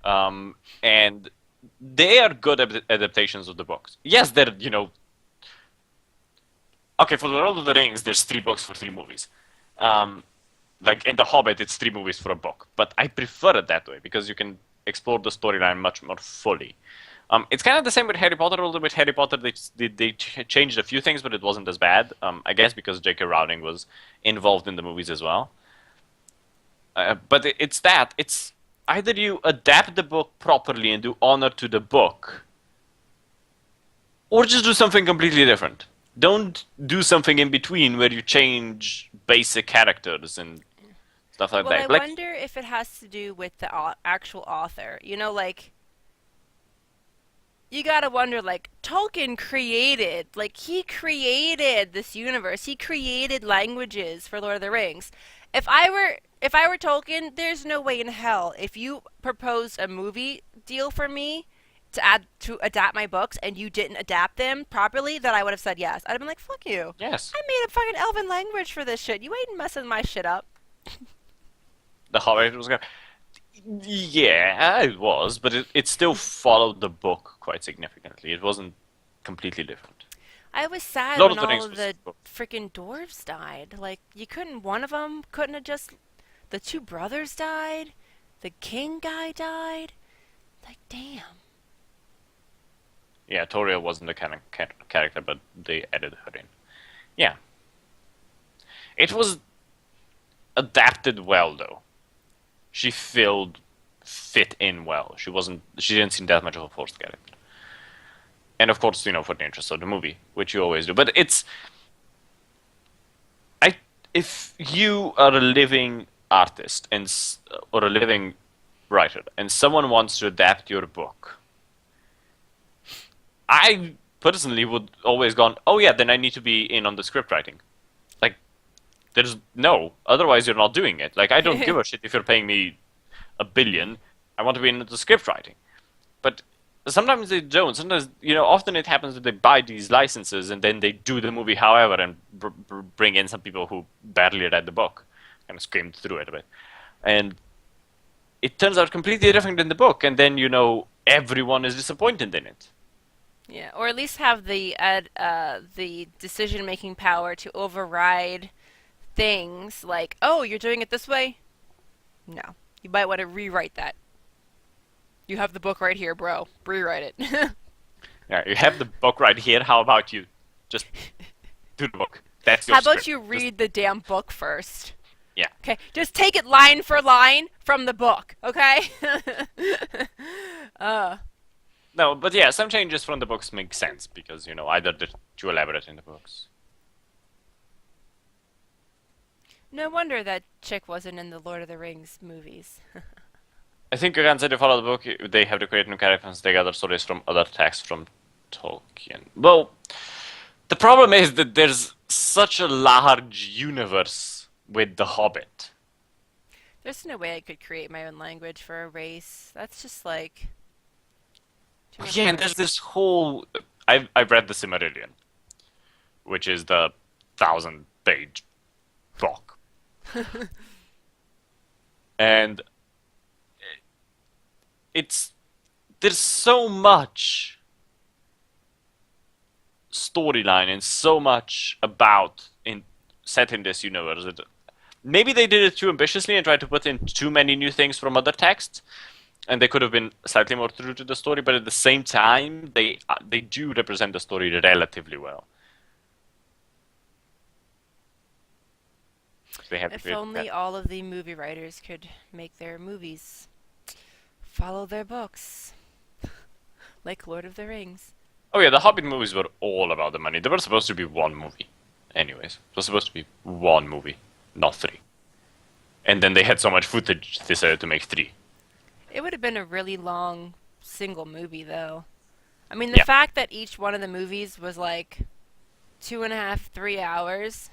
B: and they are good adaptations of the books. Yes, they're okay. For the Lord of the Rings, there's three books for three movies. Um, like in The Hobbit, it's three movies for a book. But I prefer it that way because you can explore the storyline much more fully. It's kind of the same with Harry Potter. Although with Harry Potter, they changed a few things, but it wasn't as bad. I guess because J.K. Rowling was involved in the movies as well. But it's either you adapt the book properly and do honor to the book, or just do something completely different. Don't do something in between where you change basic characters and stuff like
A: Well, I
B: that. Like,
A: wonder if it has to do with the actual author. You know, like you gotta wonder, like Tolkien created, like he created this universe. He created languages for Lord of the Rings. If I were Tolkien, there's no way in hell if you proposed a movie deal for me to adapt my books and you didn't adapt them properly, that I would have said yes. I'd have been like, fuck you.
B: yes,
A: I made a fucking elven language for this shit. You ain't messing my shit up.
B: the Hobbit was going. Yeah, it was, but it still followed the book quite significantly. It wasn't completely different.
A: I was sad
B: Lord
A: when
B: of the
A: all
B: Rings
A: of
B: was.
A: the freaking dwarves died. Like, you couldn't, one of them couldn't have just, the two brothers died, the king guy died. Like, damn.
B: Yeah, Toriel wasn't a kind of character, but they added her in. Yeah, it was adapted well though. She fit in well. She didn't seem that much of a forced character. And of course, for the interest of the movie, which you always do. But I, if you are a living artist or a living writer, and someone wants to adapt your book, I personally would always gone, oh yeah, then I need to be in on the script writing. Like, there's no, otherwise you're not doing it. Like, I don't give a shit if you're paying me $1 billion. I want to be in the script writing. But sometimes they don't. Sometimes, often it happens that they buy these licenses and then they do the movie however and bring in some people who barely read the book, kind of skimmed through it a bit. And it turns out completely different in the book, and then, everyone is disappointed in it.
A: Yeah, or at least have the decision-making power to override things like, oh, you're doing it this way? No. You might want to rewrite that. You have the book right here, bro. Rewrite it.
B: Yeah, you have the book right here. How about you just do the book? That's your
A: How about
B: script.
A: you read the damn book first?
B: Yeah.
A: Okay, just take it line for line from the book, okay? uh,
B: No, but yeah, some changes from the books make sense because, either they're too elaborate in the books.
A: no wonder that chick wasn't in the Lord of the Rings movies.
B: I think you can say they follow the book, they have to create new characters, they gather stories from other texts from Tolkien. Well, the problem is that there's such a large universe with The Hobbit.
A: There's no way I could create my own language for a race. That's just like too much
B: Yeah, and
A: work.
B: there's this whole... I've read the Silmarillion, which is the 1,000-page book. And there's so much storyline and so much set in this universe. Maybe they did it too ambitiously and tried to put in too many new things from other texts, and they could have been slightly more true to the story. But at the same time, they do represent the story relatively well. They have to
A: If
B: create
A: only all of the movie writers could make their movies follow their books, like Lord of the Rings.
B: Oh yeah, the Hobbit movies were all about the money. They were supposed to be one movie. Anyways, it was supposed to be one movie, not three. And then they had so much footage, they decided to make three.
A: It would have been a really long single movie, though. I mean, the
B: Yeah.
A: fact that each one of the movies was like 2.5, 3 hours.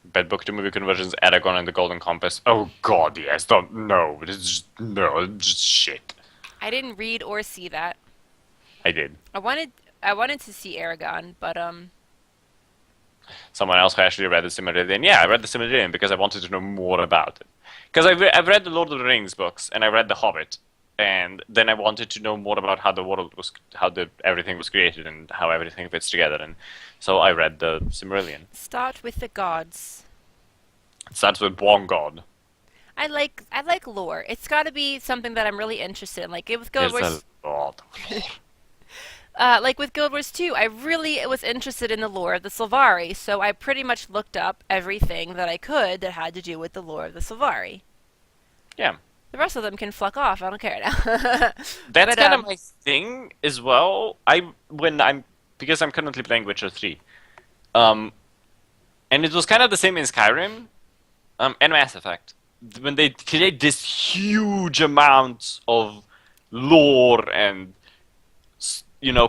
B: Bad book to movie conversions, Aragorn and the Golden Compass. Oh god, yes. Don't, no, it's just shit.
A: I didn't read or see that.
B: I did.
A: I wanted to see Aragon, but
B: Someone else who actually read the Silmarillion. Yeah, I read the Silmarillion because I wanted to know more about it. Because I've read the Lord of the Rings books, and I read The Hobbit, and then I wanted to know more about how the world was, everything was created, and how everything fits together, and so I read the Silmarillion.
A: start with the gods.
B: It starts with one god.
A: I like lore. It's got to be something that I'm really interested in. Like with Guild
B: There's
A: Wars,
B: a lot.
A: like with Guild Wars 2, I really was interested in the lore of the Sylvari, so I pretty much looked up everything that I could that had to do with the lore of the Sylvari.
B: Yeah.
A: The rest of them can fuck off. I don't care now.
B: That's
A: But,
B: kind of my thing as well. Because I'm currently playing Witcher 3. And it was kind of the same in Skyrim, and Mass Effect. When they create this huge amount of lore and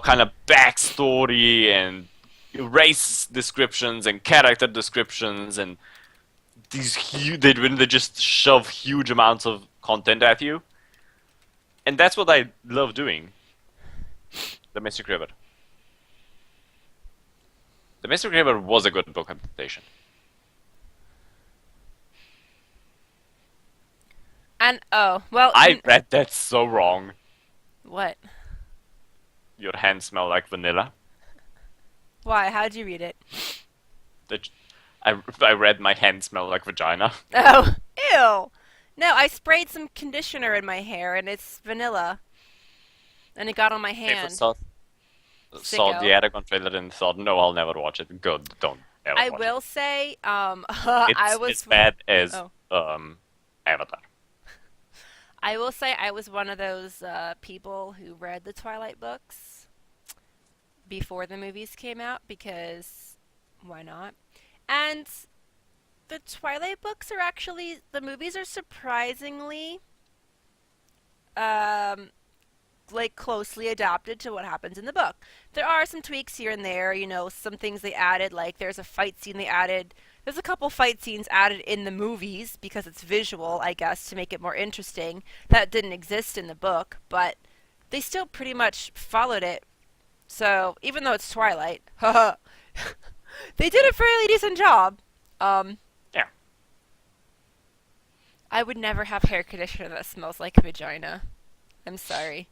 B: kind of backstory and race descriptions and character descriptions and when they just shove huge amounts of content at you. And that's what I love doing. The Mystic River. The Mystic River was a good book adaptation.
A: and oh, well,
B: I read that so wrong.
A: what?
B: Your hands smell like vanilla.
A: Why? How'd you read it?
B: That I read my hands smell like vagina.
A: Oh, ew. No, I sprayed some conditioner in my hair and it's vanilla. and it got on my
B: People
A: hand.
B: saw the
A: Sicko.
B: Aragon trailer and thought, no, I'll never watch it. Good, don't ever
A: I
B: watch it.
A: will say, I
B: It's as
A: was.
B: bad as
A: Oh,
B: Avatar.
A: I will say I was one of those people who read the Twilight books before the movies came out because why not? And the Twilight books are actually the movies are surprisingly um like closely adapted to what happens in the book. There are some tweaks here and there, some things they added, like there's a fight scene they added. There's a couple fight scenes added in the movies because it's visual, I guess, to make it more interesting. That didn't exist in the book, but they still pretty much followed it. So even though it's Twilight, haha, they did a fairly decent job. Um,
B: Yeah.
A: I would never have hair conditioner that smells like vagina. I'm sorry.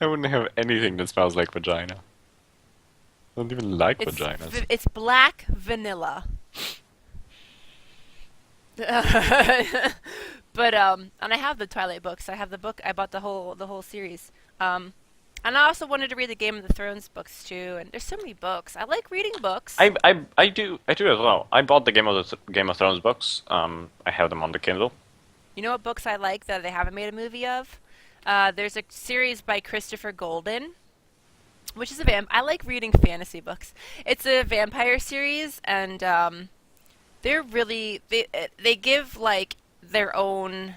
B: I wouldn't have anything that smells like vagina. I don't even like
A: It's
B: vaginas.
A: it's black vanilla. But and I have the Twilight books. I have the book. I bought the whole series. And I also wanted to read the Game of the Thrones books too. And there's so many books. I like reading books.
B: I do as well. I bought the Game of Thrones books. I have them on the Kindle.
A: You know what books I like that they haven't made a movie of? There's a series by Christopher Golden, which is a I like reading fantasy books. It's a vampire series, and they're really they give like their own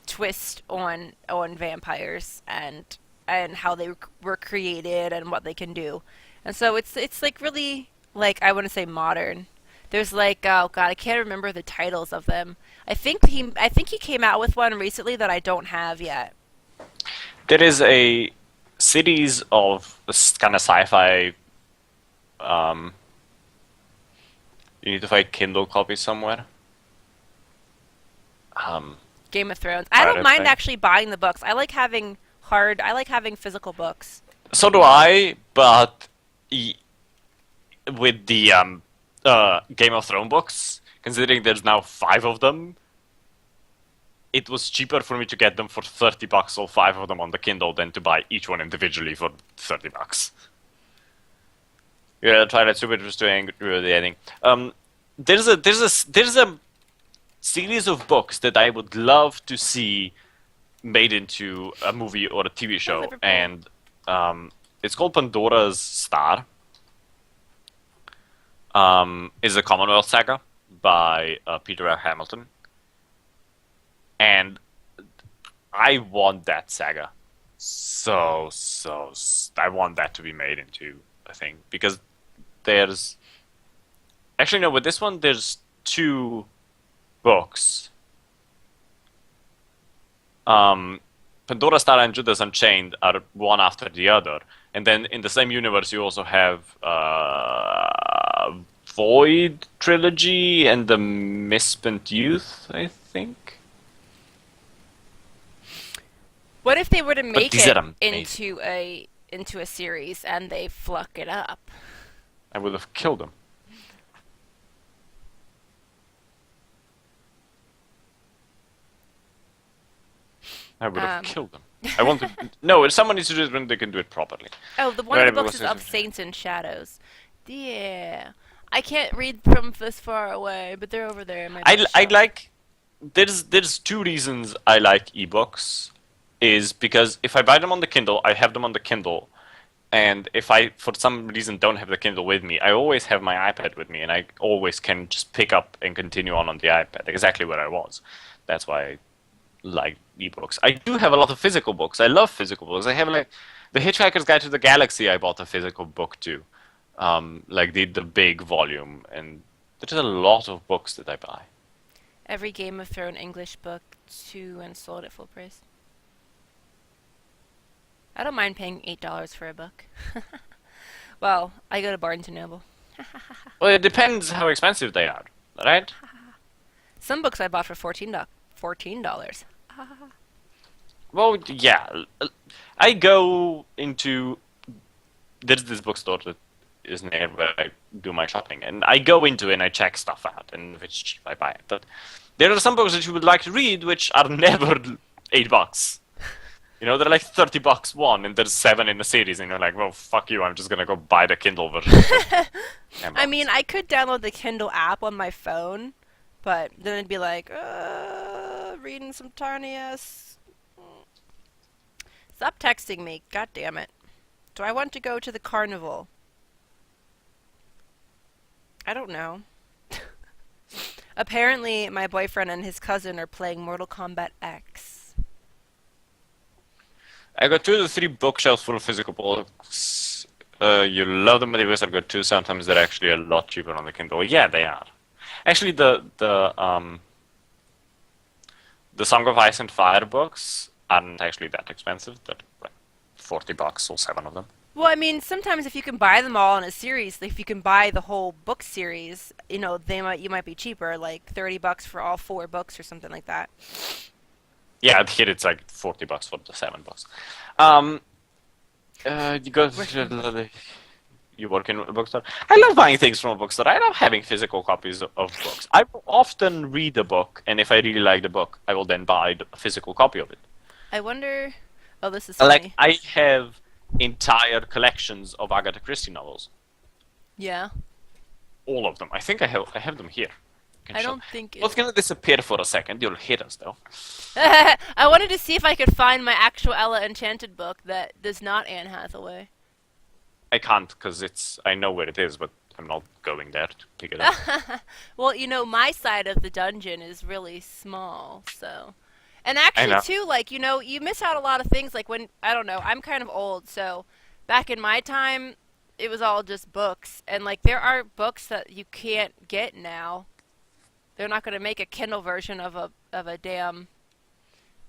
A: twist on vampires and how they were created and what they can do. And so it's like really like I want to say modern. There's like oh god, I can't remember the titles of them. I think he came out with one recently that I don't have yet.
B: There is a series of kind of sci-fi. Um, you need to find Kindle copies somewhere. Um,
A: Game of Thrones. I don't
B: Pirate
A: mind
B: Bay.
A: actually buying the books. I like having physical books.
B: So do I, but y- with the Game of Thrones books, considering there's now 5 of them, it was cheaper for me to get them for $30, all 5 of them on the Kindle, than to buy each one individually for $30. Yeah, Twilight Super was doing the ending. There's a series of books that I would love to see made into a movie or a TV
A: Hey,
B: show,
A: Liverpool.
B: and it's called Pandora's Star. Is a Commonwealth saga by Peter R. Hamilton, and I want that saga. I want that to be made into a thing because there's actually no, with this one there's 2 books. Pandora Star and Judas Unchained are one after the other, and then in the same universe you also have Void trilogy and the Misspent Youth, I think.
A: What if they were to
B: But
A: make
B: these
A: it
B: are amazing.
A: into a series and they fuck it up?
B: I would have killed them. I would have
A: Um,
B: killed them. I want to. No, if someone needs to do it when they can do it properly.
A: oh, the one of
B: Right,
A: the
B: everyone
A: books is
B: says-
A: of Saints and Shadows. Yeah, I can't read from this far away, but they're over there in my
B: I
A: bookshelf.
B: like. There's 2 reasons I like ebooks. Is because if I buy them on the Kindle, I have them on the Kindle, and if I for some reason don't have the Kindle with me, I always have my iPad with me, and I always can just pick up and continue on the iPad exactly where I was. That's why I like ebooks. I do have a lot of physical books. I love physical books. I have like the Hitchhiker's Guide to the Galaxy. I bought a physical book too, like the big volume, and there's a lot of books that I buy.
A: Every Game of Thrones English book too, and sold at full price. I don't mind paying $8 for a book. Well, I go to Barnes and Noble.
B: Well, it depends how expensive they are, right?
A: Some books I bought for $14.
B: Well, yeah. I go into there's this bookstore that is near where I do my shopping, and I go into it and I check stuff out, and if it's cheap, I buy it. But there are some books that you would like to read which are never $8. You know, they're like $30 one, and there's 7 in the series, and you're like, well, fuck you, I'm just gonna go buy the Kindle version for
A: I
B: 10
A: mean,
B: bucks.
A: I could download the Kindle app on my phone, but then it'd be like, reading some tiny ass. Stop texting me. God damn it. Do I want to go to the carnival? I don't know. Apparently, my boyfriend and his cousin are playing Mortal Kombat X.
B: I got 2 to 3 bookshelves full of physical books. You love them, but I've got 2. Sometimes they're actually a lot cheaper on the Kindle. Yeah, they are. Actually, the Song of Ice and Fire books aren't actually that expensive. They're like $40 or 7 of them.
A: Well, I mean, sometimes if you can buy them all in a series, if you can buy the whole book series, you might be cheaper, like $30 for all 4 books or something like that.
B: Yeah, here it's like $40 for the 7 books. Um, you go. You work in a bookstore. I love buying things from a bookstore. I love having physical copies of books. I will often read a book, and if I really like the book, I will then buy a physical copy of it.
A: I wonder. Oh, this is
B: Like
A: funny.
B: I have entire collections of Agatha Christie novels,
A: Yeah.
B: all of them. I think I have them here.
A: I don't think
B: It's
A: it.
B: gonna disappear for a second. You'll hit us though.
A: I wanted to see if I could find my actual Ella Enchanted book that is not Anne Hathaway.
B: I can't because I know where it is, but I'm not going there to pick it up.
A: Well, my side of the dungeon is really small, so. And
B: I
A: actually,
B: know.
A: too, like, you miss out a lot of things. Like, I don't know, I'm kind of old, so back in my time, it was all just books. And, like, there are books that you can't get now. They're not going to make a Kindle version of a damn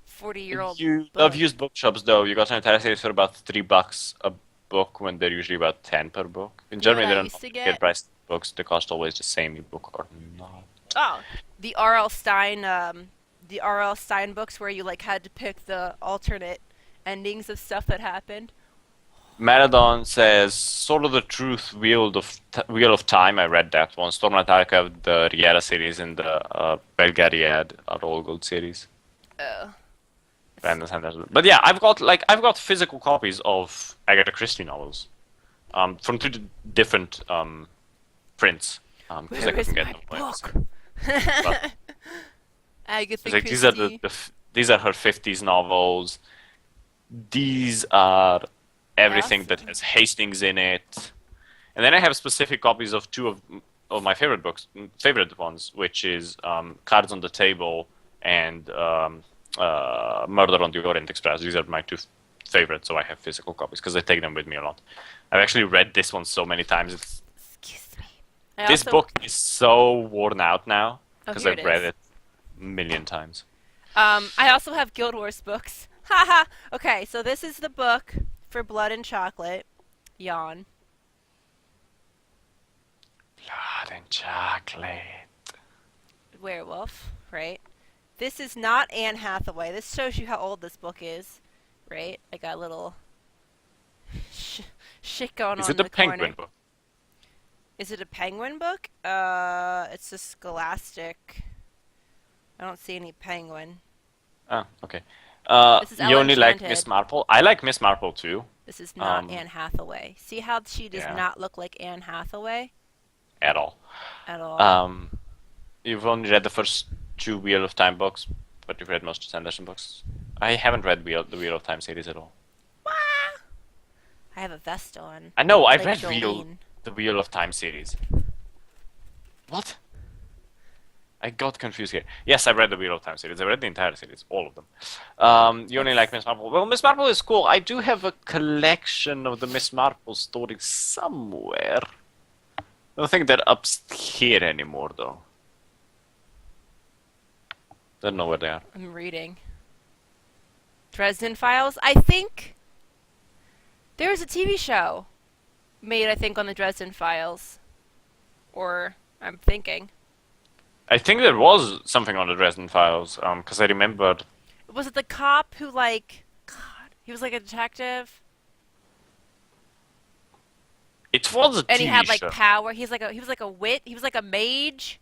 A: 40-year-old
B: You love
A: book.
B: used bookshops though. You got an entire series for about $3 a book when they're usually about 10 per book. In
A: You know what
B: Germany,
A: I
B: they don't
A: used to
B: get
A: get?
B: priced books. They cost always the same ebook or not.
A: Oh, the R.L. Stein, the R.L. Stein books where you like had to pick the alternate endings of stuff that happened.
B: Marathon says Sword of the Truth, Wheel of Time. I read that one. Storm Attack, the Riera series, and the Belgariad are all good series.
A: Oh,
B: Brandon Sanderson. But yeah, I've got physical copies of Agatha Christie novels, from 2 different prints, because I
A: where is
B: couldn't get
A: my
B: them on my own site.
A: book?
B: But
A: Agatha
B: it's like these are
A: Christie.
B: these are her 50s novels. These are everything that
A: Awesome.
B: has Hastings in it. And then I have specific copies of 2 of my favorite ones, which is Cards on the Table and Murder on the Orient Express. These are my 2 favorites, so I have physical copies because I take them with me a lot. I've actually read this one so many times.
A: Excuse me. I
B: This
A: also.
B: book is so worn out now
A: Oh,
B: because
A: here
B: I've read
A: is.
B: it a million times.
A: I also have Guild Wars books. Haha. Okay, so this is the book for Blood and Chocolate. Yawn.
B: Blood and chocolate.
A: Werewolf, right? This is not Anne Hathaway. This shows you how old this book is, right? I got a little shit going
B: Is
A: on
B: it
A: in
B: a
A: the
B: penguin
A: corner.
B: book?
A: Is it a penguin book? It's a Scholastic. I don't see any penguin.
B: Ah, okay.
A: This is
B: You
A: Ella
B: only like
A: Enchanted.
B: Miss Marple? I like Miss Marple too.
A: This is not
B: Um,
A: Anne Hathaway. See how she does
B: yeah.
A: not look like Anne Hathaway
B: At all.
A: at all?
B: You've only read the first 2 Wheel of Time books, but you've read most of Sanderson books. I haven't read the Wheel of Time series at all.
A: Wah! I have a vest on.
B: I know, I've
A: Like
B: read
A: Jolene.
B: the Wheel of Time series. What? I got confused here. Yes, I read the Wheel of Time series. I read the entire series, all of them. You only like Miss Marple. Well, Miss Marple is cool. I do have a collection of the Miss Marple stories somewhere. I don't think they're up here anymore, though. Don't know where they are.
A: I'm reading. Dresden Files. I think there was a TV show made, I think, on the Dresden Files. Or I'm thinking.
B: I think there was something on the Dresden Files, because I remembered.
A: Was it the cop who, like, God, he was like a detective?
B: It was a
A: And he
B: TV
A: had, like,
B: show.
A: power. He was like a wit. He was like a mage.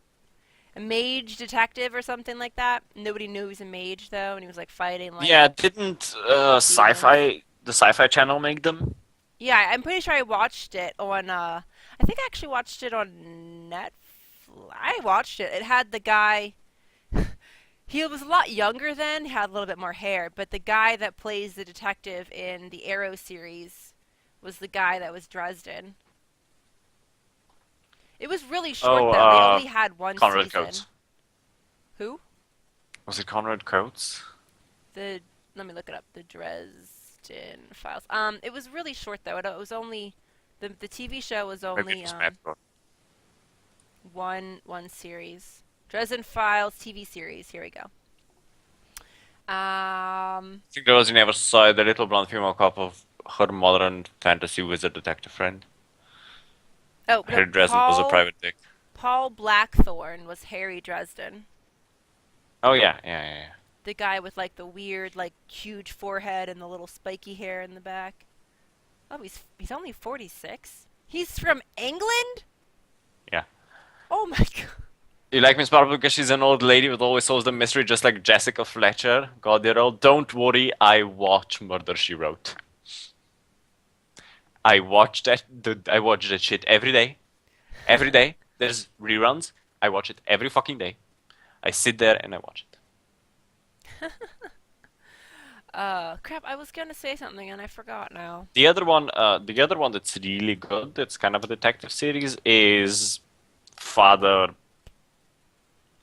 A: a mage detective or something like that. Nobody knew he was a mage though, and he was like fighting like
B: Yeah, didn't
A: demons.
B: the Sci-Fi Channel make them?
A: Yeah, I'm pretty sure I watched it on. I think I actually watched it on Netflix. I watched it. It had the guy. He was a lot younger then, had a little bit more hair, but the guy that plays the detective in the Arrow series was the guy that was Dresden. It was really short
B: Oh,
A: though. They only had one
B: Conrad
A: season.
B: Coates.
A: Who?
B: Was it Conrad Coates?
A: The Let me look it up. The Dresden Files. It was really short though. It was only the TV show was
B: Maybe it
A: only
B: was Matt. I
A: one series. Dresden Files TV series. Here we go. Um.
B: think there was you never saw the little blonde female cop of her modern fantasy wizard detective friend.
A: Oh no.
B: Harry Dresden was a private dick.
A: Paul Blackthorne was Harry Dresden.
B: Oh yeah.
A: The guy with like the weird, like huge forehead and the little spiky hair in the back. Oh, he's only 46. He's from England?
B: Yeah.
A: Oh my god.
B: You like Miss Marple because she's an old lady with always solves the mystery, just like Jessica Fletcher. God, dear old. Don't worry, I watch Murder She Wrote. I watch that shit every day. Every day. There's reruns. I watch it every fucking day. I sit there and I watch it.
A: Crap, I was gonna say something and I forgot now.
B: The other one that's really good, that's kind of a detective series, is Father,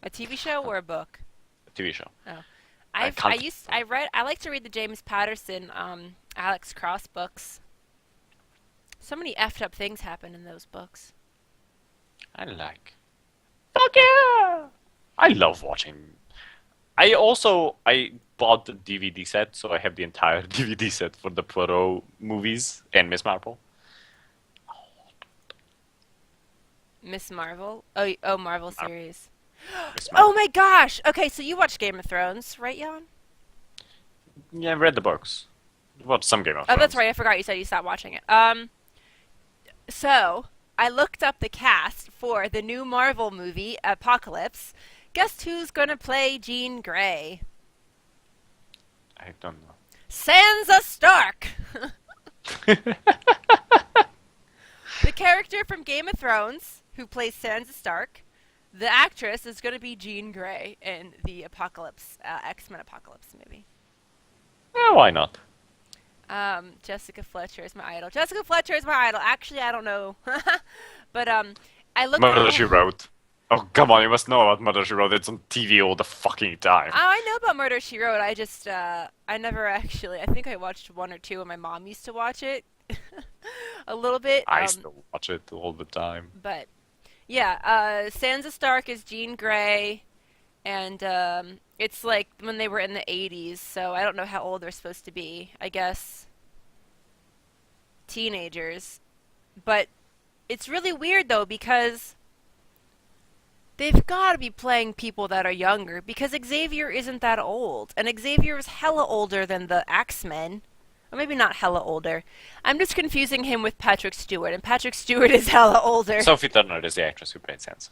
A: A TV show or a book?
B: a TV show.
A: Oh.
B: I can't.
A: I like to read the James Patterson, Alex Cross books. So many effed up things happen in those books.
B: I like. Fuck yeah! I love watching. I bought the DVD set, so I have the entire DVD set for the Poirot movies and Miss Marple.
A: Miss Marvel? Oh, Marvel series.
B: Miss
A: Oh
B: Marple.
A: my gosh! Okay, so you watch Game of Thrones, right, Jan?
B: Yeah, I've read the books. Watched some Game of
A: Oh,
B: Thrones.
A: that's right. I forgot you said you stopped watching it. So I looked up the cast for the new Marvel movie, Apocalypse. Guess who's gonna play Jean Grey?
B: I don't know.
A: Sansa Stark! The character from Game of Thrones, who plays Sansa Stark, the actress is gonna be Jean Grey in the Apocalypse, X-Men Apocalypse movie.
B: Yeah, why not?
A: Jessica Fletcher is my idol. Jessica Fletcher is my idol. Actually, I don't know. But, I looked
B: Murder
A: up...
B: She Wrote. Oh, come on, you must know about Murder She Wrote. It's on TV all the fucking time.
A: Oh, I know about Murder, She Wrote. I just, I never actually... I think I watched one or two, and my mom used to watch it. A little bit.
B: I still watch it all the time.
A: But, yeah, Sansa Stark is Jean Grey, and, it's like when they were in the 80s, so I don't know how old they're supposed to be. I guess teenagers. But it's really weird, though, because they've got to be playing people that are younger, because Xavier isn't that old, and Xavier is hella older than the X-Men. Or maybe not hella older. I'm just confusing him with Patrick Stewart, and Patrick Stewart is hella older.
B: Sophie Turner is the actress who played Sansa.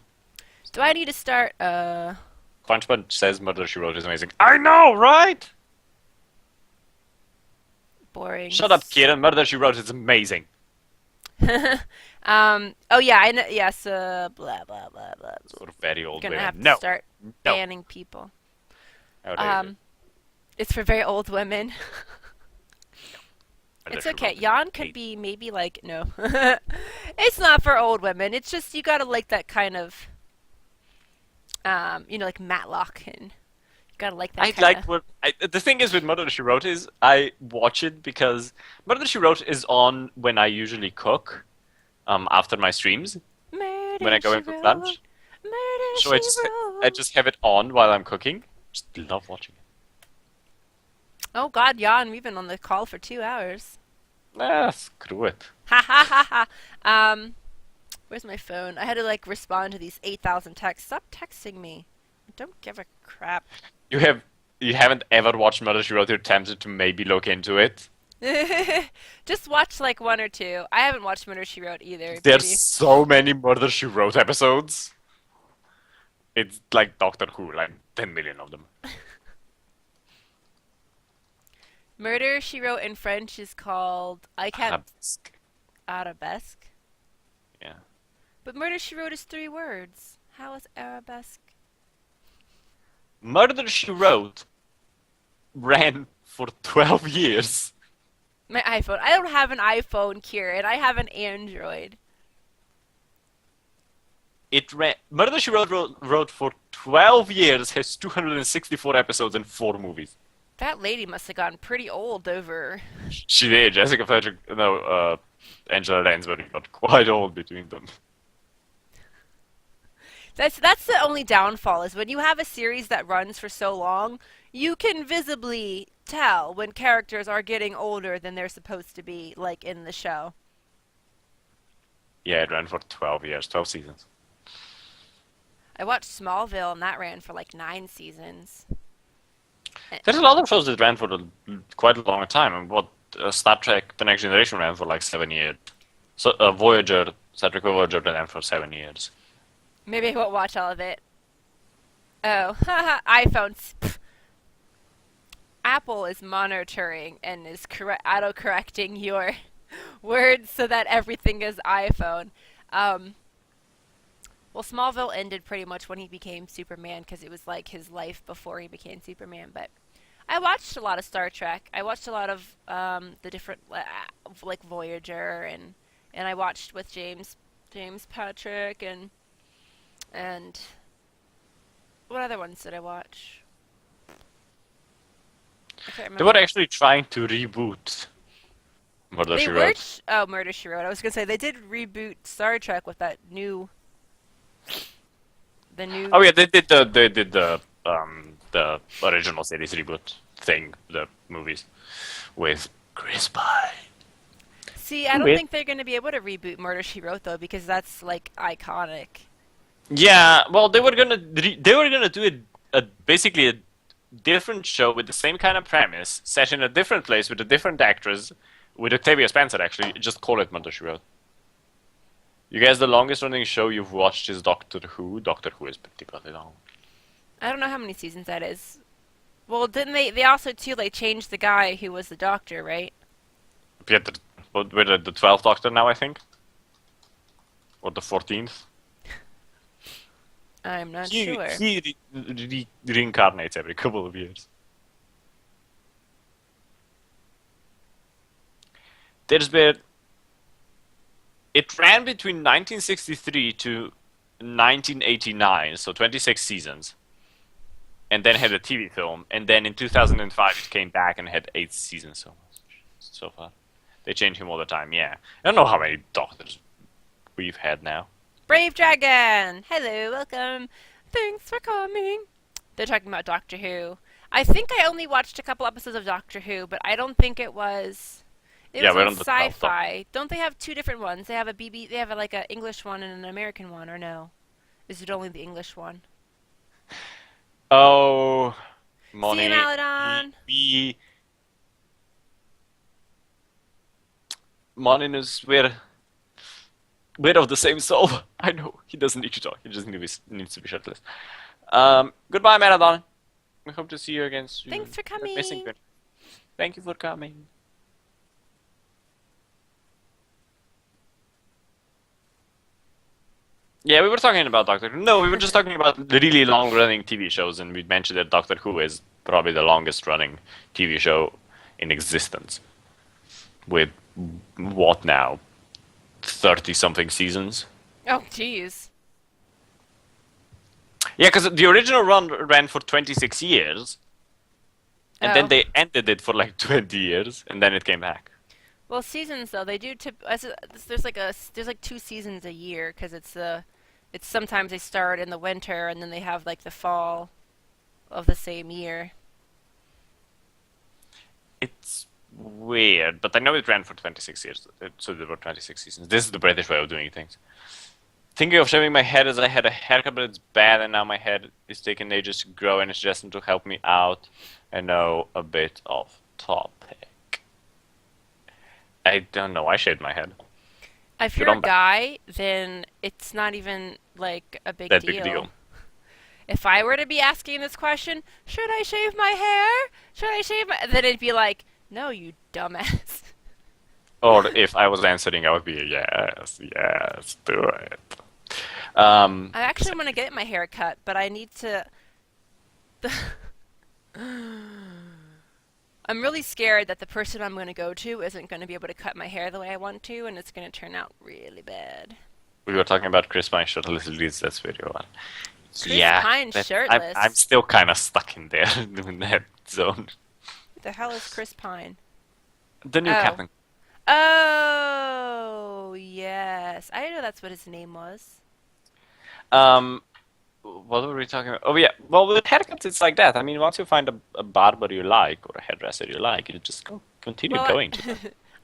A: Do I need to start,
B: Crunchbud says Murder She Wrote is amazing. I know, right?
A: boring?
B: Shut up, Kieran. Murder She Wrote is amazing.
A: Oh yeah, I know, yes, blah, blah, blah, blah.
B: Sort of very old
A: Gonna
B: women.
A: have to
B: No.
A: start
B: No.
A: banning people.
B: How dare you.
A: It's for very old women.
B: Murder
A: It's
B: She
A: okay.
B: Wrote is
A: Jan could
B: amazing.
A: be maybe like, no. It's not for old women. It's just you gotta like that kind of, like Matlock, and you gotta like that
B: I
A: kind
B: like
A: of.
B: what the thing is with Murder She Wrote is I watch it because Murder She Wrote is on when I usually cook, after my streams when I
A: Murder,
B: go
A: she
B: in for
A: wrote.
B: lunch.
A: Murder,
B: So
A: she
B: I
A: wrote.
B: just have it on while I'm cooking. Just love watching it.
A: Oh God, Jan, we've been on the call for 2 hours.
B: Ah, screw it.
A: Ha ha ha ha. Where's my phone? I had to like respond to these 8,000 texts. Stop texting me. I don't give a crap.
B: You haven't ever watched Murder She Wrote. You're tempted to maybe look into it.
A: Just watch like one or two. I haven't watched Murder She Wrote either.
B: There's
A: Maybe.
B: so many Murder She Wrote episodes. It's like Doctor Who, like 10 million of them.
A: Murder, She Wrote in French is called I can't
B: Arabesque.
A: arabesque.
B: Yeah.
A: But Murder, She Wrote is 3 words. How is arabesque?
B: Murder She Wrote ran for 12 years.
A: My iPhone. I don't have an iPhone, Kieran. I have an Android.
B: It ran. Murder She wrote for 12 years, has 264 episodes and 4 movies.
A: That lady must have gotten pretty old over.
B: She did. Jessica Fletcher, no, Angela Lansbury got quite old between them.
A: That's the only downfall is when you have a series that runs for so long, you can visibly tell when characters are getting older than they're supposed to be, like in the show.
B: Yeah, it ran for 12 years, 12 seasons.
A: I watched Smallville and that ran for like 9 seasons.
B: There's a lot of shows that ran for quite a long time. And what Star Trek: The Next Generation ran for like 7 years. So Voyager, Star Trek Voyager ran for 7 years.
A: Maybe I won't watch all of it. Oh, haha, iPhones. Pff. Apple is monitoring and is auto-correcting your words so that everything is iPhone. Um, well, Smallville ended pretty much when he became Superman because it was like his life before he became Superman. But I watched a lot of Star Trek. I watched a lot of the different like Voyager and I watched with James Patrick and what other ones did I watch? I can't
B: They were
A: remember.
B: actually trying to reboot Murder
A: They
B: She
A: were
B: Wrote.
A: oh Murder She Wrote. I was gonna say they did reboot Star Trek with that new the
B: Oh
A: new.
B: yeah, they did the original series reboot thing, the movies with Chris Pine.
A: See, I don't think they're gonna be able to reboot Murder She Wrote though because that's like iconic.
B: Yeah, well, they were gonna do basically a different show with the same kind of premise, set in a different place with a different actress, with Octavia Spencer. Actually, just call it Murder She Wrote. You guys, the longest running show you've watched is Doctor Who. Doctor Who is pretty bloody long.
A: I don't know how many seasons that is. Well, didn't they also too like changed the guy who was the doctor, right?
B: Yeah, we're at the 12th Doctor now, I think, or the 14th.
A: I'm not
B: He
A: sure.
B: he reincarnates every couple of years. There's been It ran between 1963 to 1989, so 26 seasons, and then had a TV film, and then in 2005 it came back and had 8 seasons so far. They change him all the time, yeah. I don't know how many doctors we've had now.
A: Brave Dragon! Hello, welcome. Thanks for coming. They're talking about Doctor Who. I think I only watched a couple episodes of Doctor Who, but I don't think it was. It
B: Yeah,
A: was
B: we're
A: on
B: on the 12th Doctor.
A: Sci-Fi. Don't they have two different ones? They have they have like an English one and an American one, or no? Is it only the English one?
B: Oh,
A: See you,
B: money.
A: Maladon.
B: We Moninus, we're of the same soul. I know he doesn't need to talk. He just needs to be shirtless. Goodbye, Marathon. We hope to see you again soon.
A: Thanks for
B: We're missing
A: coming.
B: you. Thank you for coming. Yeah, we were talking about Doctor Who. No, we were just talking about the really long-running TV shows, and we mentioned that Doctor Who is probably the longest-running TV show in existence. With what now? 30-something seasons?
A: Oh, jeez.
B: Yeah, because the original run ran for 26 years, and then
A: Oh.
B: they ended it for like 20 years, and then it came back.
A: Well, seasons though they do. There's like 2 seasons a year because it's sometimes they start in the winter and then they have like the fall of the same year.
B: It's weird, but I know it ran for 26 years, so there were 26 seasons. This is the British way of doing things. Thinking of shaving my head as I had a haircut, but it's bad, and now my head is taking ages to grow, and it's just to help me out. I know a bit off topic. I don't know. I shaved my head.
A: If
B: Good
A: you're a
B: on back.
A: guy, then it's not even like a big
B: That
A: deal.
B: big deal.
A: If I were to be asking this question, should I shave my hair? Should I shave my... Then it'd be like, no, you dumbass.
B: Or if I was answering, I would be yes, yes, do it.
A: I actually want to get my hair cut, but I need to... I'm really scared that the person I'm going to go to isn't going to be able to cut my hair the way I want to, and it's going to turn out really bad.
B: We were talking about Chris Pine shirtless leads that video. And
A: Chris
B: yeah,
A: Pine shirtless?
B: I'm still kind of stuck in there in that zone.
A: Who the hell is Chris Pine?
B: The new
A: Oh.
B: captain.
A: Oh, yes. I didn't know that's what his name was.
B: What were we talking about? Oh yeah, well with haircuts it's like that. I mean, once you find a barber you like or a hairdresser you like, you just continue
A: Well,
B: going to them.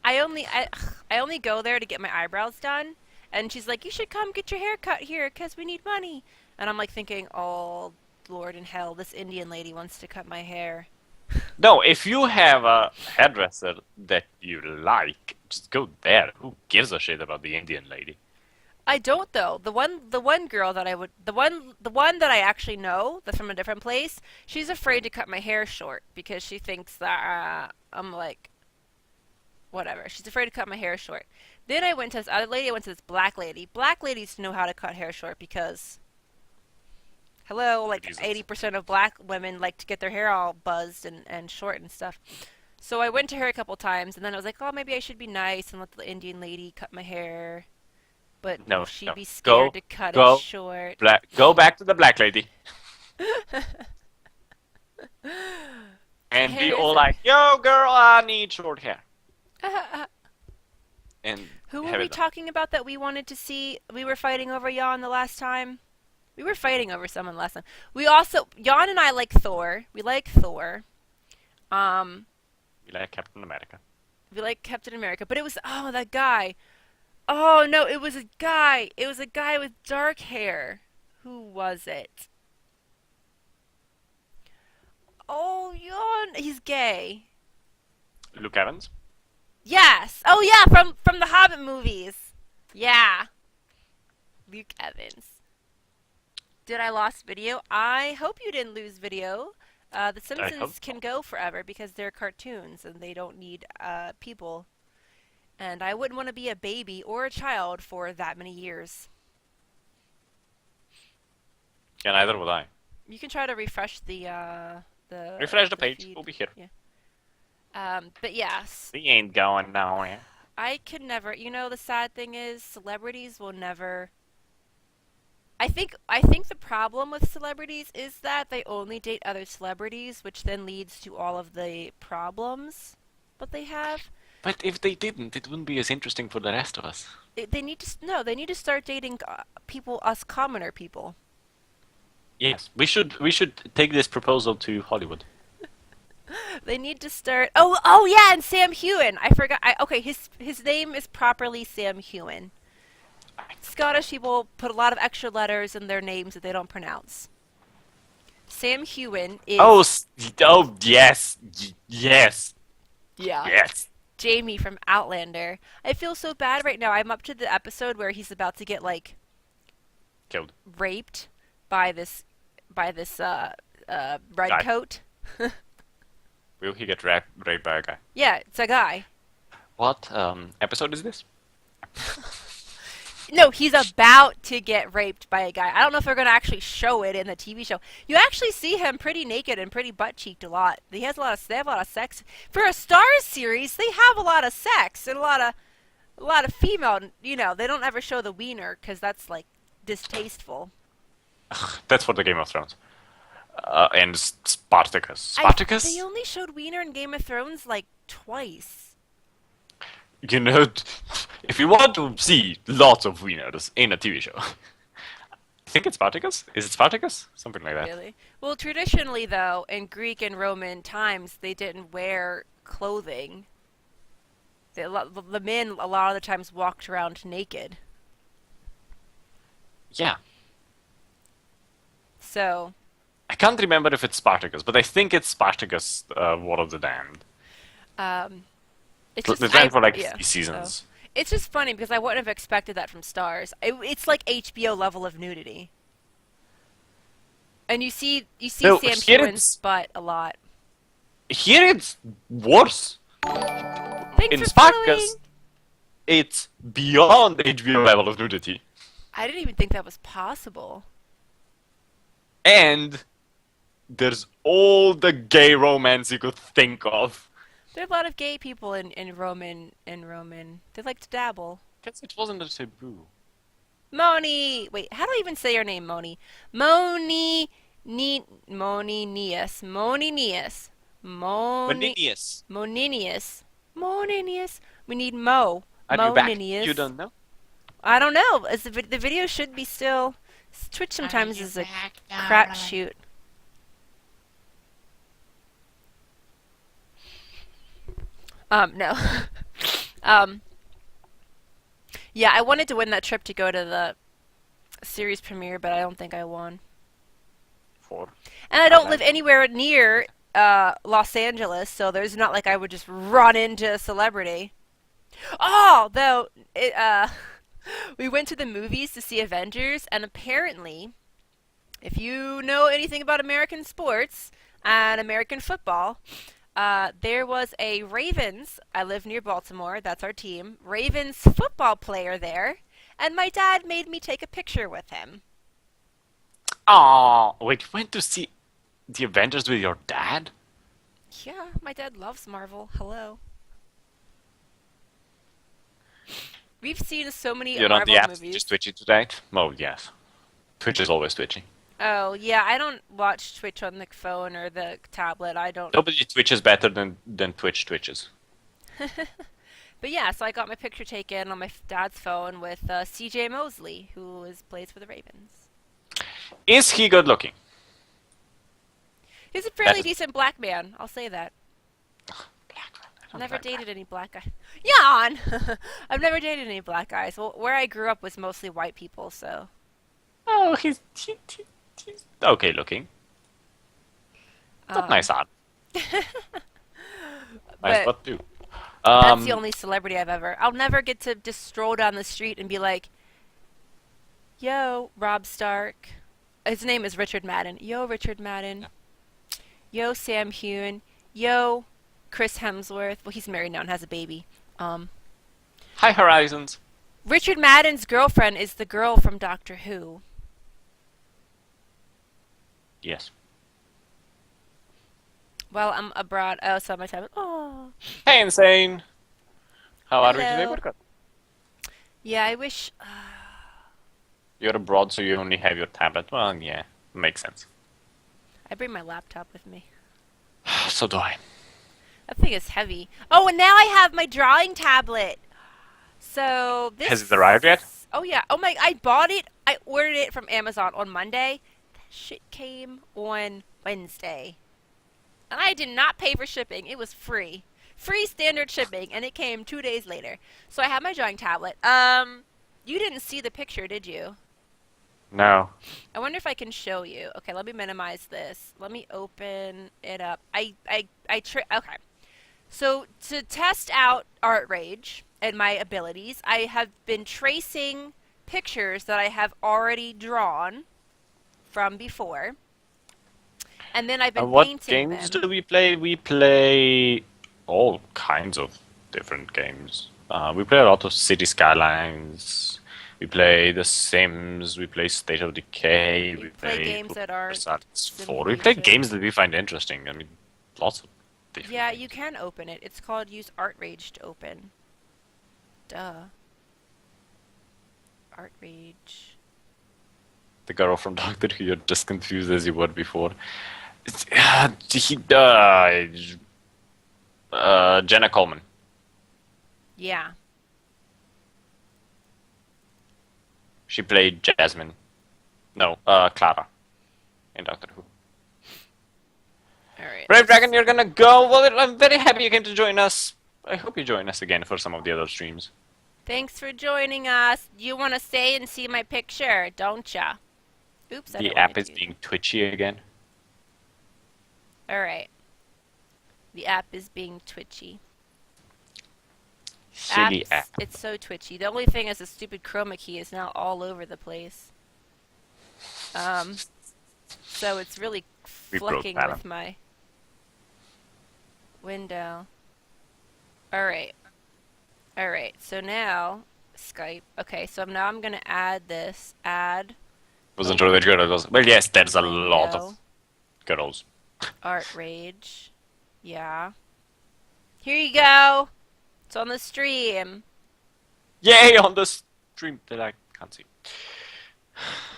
A: I only go there to get my eyebrows done, and she's like, "You should come get your hair cut here, 'cause we need money." And I'm like thinking, "Oh, Lord in hell, this Indian lady wants to cut my hair."
B: No, if you have a hairdresser that you like, just go there. Who gives a shit about the Indian lady?
A: I don't though. The one girl that I would the one that I actually know that's from a different place. She's afraid to cut my hair short because she thinks that I'm like whatever. She's afraid to cut my hair short. Then I went to this other lady. I went to this black lady. Black ladies know how to cut hair short because hello, like
B: Jesus.
A: 80% of black women like to get their hair all buzzed and short and stuff. So I went to her a couple times, and then I was like, oh, maybe I should be nice and let the Indian lady cut my hair. But
B: No,
A: she'd
B: no.
A: be scared to cut
B: Go
A: it short.
B: Go back to the black lady and be
A: Hair
B: all
A: is-
B: like, "Yo, girl, I need short hair." And
A: Who
B: have
A: were we
B: it done.
A: talking about that we wanted to see? We were fighting over Jan the last time. We were fighting over someone last time. We also Jan and I like Thor. We like Thor. Um,
B: We like Captain America.
A: we like Captain America, but it was that guy. Oh no, it was a guy. It was a guy with dark hair. Who was it? Oh, Jan, he's gay.
B: Luke Evans.
A: Yes. Oh yeah, from the Hobbit movies. Yeah. Luke Evans. Did I lost video? I hope you didn't lose video. The Simpsons
B: hope
A: can go forever because they're cartoons and they don't need people. And I wouldn't want to be a baby or a child for that many years.
B: Yeah, neither would I.
A: You can try to refresh the
B: Refresh the page.
A: feed.
B: We'll be here.
A: Yeah. But yes,
B: We ain't going nowhere.
A: I could never. You know, the sad thing is, celebrities will never. I think the problem with celebrities is that they only date other celebrities, which then leads to all of the problems that they have.
B: But if they didn't, it wouldn't be as interesting for the rest of us.
A: They need to no. They need to start dating people, us commoner people.
B: Yes, we should take this proposal to Hollywood.
A: They need to start. Oh yeah, and Sam Heughan. I forgot. Okay, his name is properly Sam Heughan. Scottish people put a lot of extra letters in their names that they don't pronounce. Sam Heughan is
B: Oh yes, yes,
A: yeah.
B: yes.
A: Jamie from Outlander. I feel so bad right now. I'm up to the episode where he's about to get like
B: Killed.
A: raped by this
B: Guy.
A: redcoat.
B: Will he get raped by a guy?
A: Yeah, it's a guy.
B: What episode is this?
A: No, he's about to get raped by a guy. I don't know if they're going to actually show it in the TV show. You actually see him pretty naked and pretty butt-cheeked a lot. They have a lot of sex. For a Stars series, they have a lot of sex and a lot of female, you know, they don't ever show the wiener cuz that's like distasteful.
B: That's for the Game of Thrones. And Spartacus. Spartacus?
A: They only showed wiener in Game of Thrones like twice.
B: You know, if you want to see lots of wieners in a TV show, I think it's Spartacus. Is it Spartacus? Something like that.
A: Really? Well, traditionally though, in Greek and Roman times, they didn't wear clothing. The men a lot of the times walked around naked.
B: Yeah.
A: So,
B: I can't remember if it's Spartacus, but I think it's Spartacus, War of the Damned.
A: it's
B: The
A: just
B: Damned for like
A: yeah.
B: 50 seasons.
A: It's just funny because I wouldn't have expected that from Stars. It's like HBO level of nudity. And you see
B: No,
A: Sam Hewen's butt a lot.
B: here it's worse.
A: Thanks
B: In
A: for following.
B: Sparkus, it's beyond HBO level of nudity.
A: I didn't even think that was possible.
B: And there's all the gay romance you could think of.
A: There are a lot of gay people in Roman. They like to dabble.
B: Guess it wasn't a taboo.
A: Moni! Wait, how do I even say your name, Moni? Moni... Moni Nias. Moni Nias. Moni...
B: Beninius,
A: Moninius. Moninius. We need Mo.
B: are you back?
A: Moninius.
B: You don't know?
A: I don't know. The video should be still... Twitch sometimes is a crap shoot. No. Yeah, I wanted to win that trip to go to the series premiere, but I don't think I won.
B: Four.
A: And I don't live anywhere near Los Angeles, so there's not like I would just run into a celebrity. Oh, though, we went to the movies to see Avengers, and apparently, if you know anything about American sports and American football, there was a Ravens, I live near Baltimore, that's our team, Ravens football player there, and my dad made me take a picture with him.
B: Oh, wait, you went to see the Avengers with your dad?
A: Yeah, my dad loves Marvel. Hello. We've seen so many
B: You're on
A: Marvel
B: the app,
A: movies.
B: just twitchy today? Oh, yes. Twitch is always twitchy.
A: Oh, yeah, I don't watch Twitch on the phone or the tablet. I don't.
B: Nobody twitches better than Twitch twitches.
A: But yeah, so I got my picture taken on my dad's phone with CJ Mosley, who plays for the Ravens.
B: Is he good looking?
A: He's a fairly
B: That's-
A: decent black man, I'll say that.
B: Black man. I don't
A: Never
B: like
A: dated any black guys. Yawn! I've never dated any black guys. Well, where I grew up was mostly white people, so.
B: Oh, he's okay looking. Not nice art. Nice
A: But
B: butt too.
A: that's the only celebrity I've ever. I'll never get to just stroll down the street and be like, "Yo, Rob Stark." His name is Richard Madden. Yo, Richard Madden. Yo, Sam Hewen. Yo, Chris Hemsworth. Well, he's married now and has a baby.
B: Hi Horizons.
A: Richard Madden's girlfriend is the girl from Doctor Who.
B: Yes.
A: Well, I'm abroad. Oh, so my tablet. Oh.
B: Hey, Insane. How are we today?
A: Hello.
B: What?
A: Yeah, I wish.
B: You're abroad, so you only have your tablet. Well, yeah, makes sense.
A: I bring my laptop with me.
B: So do I.
A: That thing is heavy. Oh, and now I have my drawing tablet. So this.
B: Has it arrived yet?
A: Oh yeah. Oh my! I bought it. I ordered it from Amazon on Monday. That shit came on Wednesday, and I did not pay for shipping. It was free, free standard shipping, and it came 2 days later. So I have my drawing tablet. You didn't see the picture, did you?
B: No.
A: I wonder if I can show you. Okay, let me minimize this. Let me open it up. Okay. So to test out Art Rage and my abilities, I have been tracing pictures that I have already drawn from before. And then I've been
B: What
A: painting
B: games
A: them.
B: do we play? We play all kinds of different games. We play a lot of City Skylines. We play The Sims. We play State of Decay.
A: We play games that are
B: 4. We play
A: simulation.
B: games that we find interesting. I mean, lots of different
A: Yeah,
B: games.
A: you can open it. It's called use Art Rage to open. Duh. Art Rage.
B: The girl from Doctor Who, you're just confused as you were before. Jenna Coleman.
A: Yeah.
B: She played Jasmine. No, Clara. In Doctor Who.
A: Alright.
B: Brave Dragon, you're gonna go? Well, I'm very happy you came to join us. I hope you join us again for some of the other streams.
A: Thanks for joining us. You want to stay and see my picture, don't ya? Oops, I
B: The
A: didn't
B: app
A: want
B: is
A: to.
B: being twitchy again.
A: Alright. The app is being twitchy.
B: Silly app.
A: It's so twitchy. The only thing is the stupid chroma key is now all over the place. So it's really
B: We broke
A: flecking
B: Fallon.
A: with my window. Alright. Alright, so now Skype. Okay, so now I'm gonna add this. Add
B: Wasn't sure which girl it was. Well, yes, there's a lot
A: window.
B: of girls.
A: Art rage. Yeah. Here you go. It's on the stream.
B: Yay, on the stream that I can't see.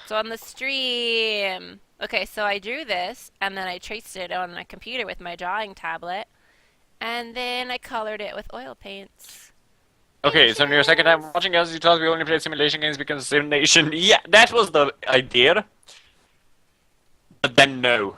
A: It's on the stream. Okay, so I drew this, and then I traced it on my computer with my drawing tablet, and then I colored it with oil paints.
B: Okay, so in your second time watching us, you told we only play simulation games because of SimNation. Yeah, that was the idea. But then no.